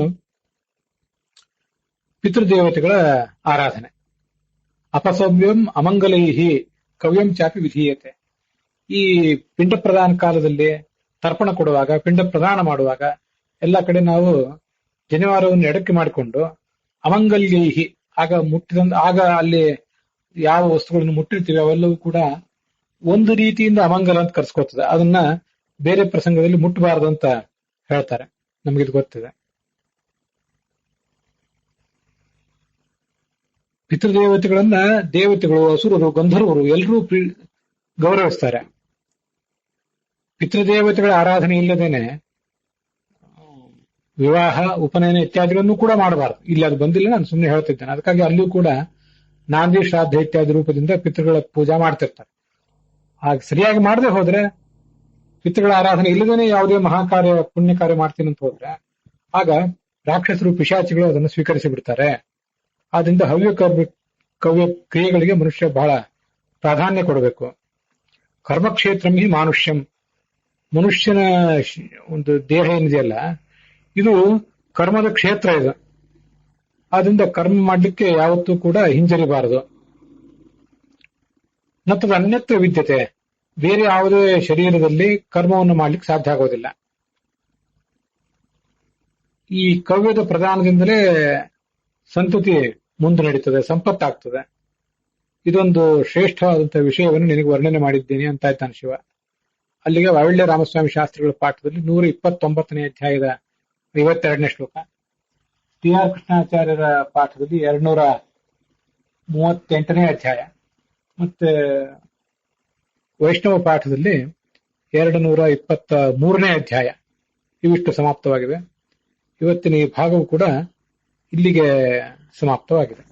ಪಿತೃದೇವತೆಗಳ ಆರಾಧನೆ. ಅಪಸವ್ಯಂ ಅಮಂಗಲೈಹಿ ಕವ್ಯಂ ಚಾಪಿ ವಿಧೀಯತೆ. ಈ ಪಿಂಡ ಪ್ರದಾನ ಕಾಲದಲ್ಲಿ ತರ್ಪಣ ಕೊಡುವಾಗ, ಪಿಂಡ ಪ್ರದಾನ ಮಾಡುವಾಗ ಎಲ್ಲ ಕಡೆ ನಾವು ಜನಿವಾರವನ್ನು ಎಡಕ್ಕೆ ಮಾಡಿಕೊಂಡು ಅಮಂಗಲ್ಯೈಹಿ, ಆಗ ಅಲ್ಲಿ ಯಾವ ವಸ್ತುಗಳನ್ನು ಮುಟ್ಟಿರ್ತೀವಿ ಅವೆಲ್ಲವೂ ಕೂಡ ಒಂದು ರೀತಿಯಿಂದ ಅಮಂಗಲ ಅಂತ ಕರ್ಸ್ಕೊತದೆ. ಅದನ್ನ ಬೇರೆ ಪ್ರಸಂಗದಲ್ಲಿ ಮುಟ್ಟಬಾರದು ಅಂತ ಹೇಳ್ತಾರೆ, ನಮಗಿದು ಗೊತ್ತಿದೆ. ಪಿತೃದೇವತೆಗಳನ್ನ ದೇವತೆಗಳು, ಅಸುರರು, ಗಂಧರ್ವರು ಎಲ್ಲರೂ ಗೌರವಿಸ್ತಾರೆ. ಪಿತೃದೇವತೆಗಳ ಆರಾಧನೆ ಇಲ್ಲದೇನೆ ವಿವಾಹ, ಉಪನಯನ ಇತ್ಯಾದಿಗಳನ್ನು ಕೂಡ ಮಾಡಬಾರದು. ಇಲ್ಲಿ ಅದು ಬಂದಿಲ್ಲ, ನಾನು ಸುಮ್ಮನೆ ಹೇಳ್ತಿದ್ದೇನೆ. ಅದಕ್ಕಾಗಿ ಅಲ್ಲಿಯೂ ಕೂಡ ನಾಂದಿ, ಶ್ರಾದ್ದ ಇತ್ಯಾದಿ ರೂಪದಿಂದ ಪಿತೃಗಳ ಪೂಜಾ ಮಾಡ್ತಿರ್ತಾರೆ. ಹಾಗೆ ಸರಿಯಾಗಿ ಮಾಡದೆ ಹೋದ್ರೆ, ಪಿತೃಗಳ ಆರಾಧನೆ ಇಲ್ಲದೇನೆ ಯಾವುದೇ ಮಹಾಕಾರ್ಯ, ಪುಣ್ಯ ಕಾರ್ಯ ಮಾಡ್ತೀನಿ ಅಂತ ಹೋದ್ರೆ ಆಗ ರಾಕ್ಷಸರು, ಪಿಶಾಚಿಗಳು ಅದನ್ನು ಸ್ವೀಕರಿಸಿ ಬಿಡ್ತಾರೆ. ಆದ್ರಿಂದ ಕವ್ಯ ಕ್ರಿಯೆಗಳಿಗೆ ಮನುಷ್ಯ ಬಹಳ ಪ್ರಾಧಾನ್ಯ ಕೊಡಬೇಕು. ಕರ್ಮಕ್ಷೇತ್ರಂ ಹಿ ಮಾನುಷ್ಯಂ. ಮನುಷ್ಯನ ಒಂದು ದೇಹ ಏನಿದೆಯಲ್ಲ, ಇದು ಕರ್ಮದ ಕ್ಷೇತ್ರ ಇದು. ಆದ್ರಿಂದ ಕರ್ಮ ಮಾಡ್ಲಿಕ್ಕೆ ಯಾವತ್ತೂ ಕೂಡ ಹಿಂಜರಿಬಾರದು. ನತ್ತದ ಅನ್ಯತ್ರ ವಿದ್ಯತೆ. ಬೇರೆ ಯಾವುದೇ ಶರೀರದಲ್ಲಿ ಕರ್ಮವನ್ನು ಮಾಡ್ಲಿಕ್ಕೆ ಸಾಧ್ಯ ಆಗೋದಿಲ್ಲ. ಈ ಕವ್ಯದ ಪ್ರಧಾನದಿಂದಲೇ ಸಂತತಿ ಮುಂದೆ ನಡೀತದೆ, ಸಂಪತ್ತಾಗ್ತದೆ. ಇದೊಂದು ಶ್ರೇಷ್ಠವಾದಂತಹ ವಿಷಯವನ್ನು ನಿನಗೆ ವರ್ಣನೆ ಮಾಡಿದ್ದೀನಿ ಅಂತ ಇದ್ದಾನೆ ಶಿವ. ಅಲ್ಲಿಗೆ ವಾವಿಳ್ಯ ರಾಮಸ್ವಾಮಿ ಶಾಸ್ತ್ರಿಗಳ ಪಾಠದಲ್ಲಿ 129ನೇ ಅಧ್ಯಾಯದ 52ನೇ ಶ್ಲೋಕ, ಟಿ ಆರ್ ಕೃಷ್ಣಾಚಾರ್ಯರ ಪಾಠದಲ್ಲಿ 238ನೇ ಅಧ್ಯಾಯ, ಮತ್ತೆ ವೈಷ್ಣವ ಪಾಠದಲ್ಲಿ 223ನೇ ಅಧ್ಯಾಯ ಇವಿಷ್ಟು ಸಮಾಪ್ತವಾಗಿವೆ. ಇವತ್ತಿನ ಈ ಭಾಗವು ಕೂಡ ಇಲ್ಲಿಗೆ ಸಮಾಪ್ತವಾಗಿದೆ.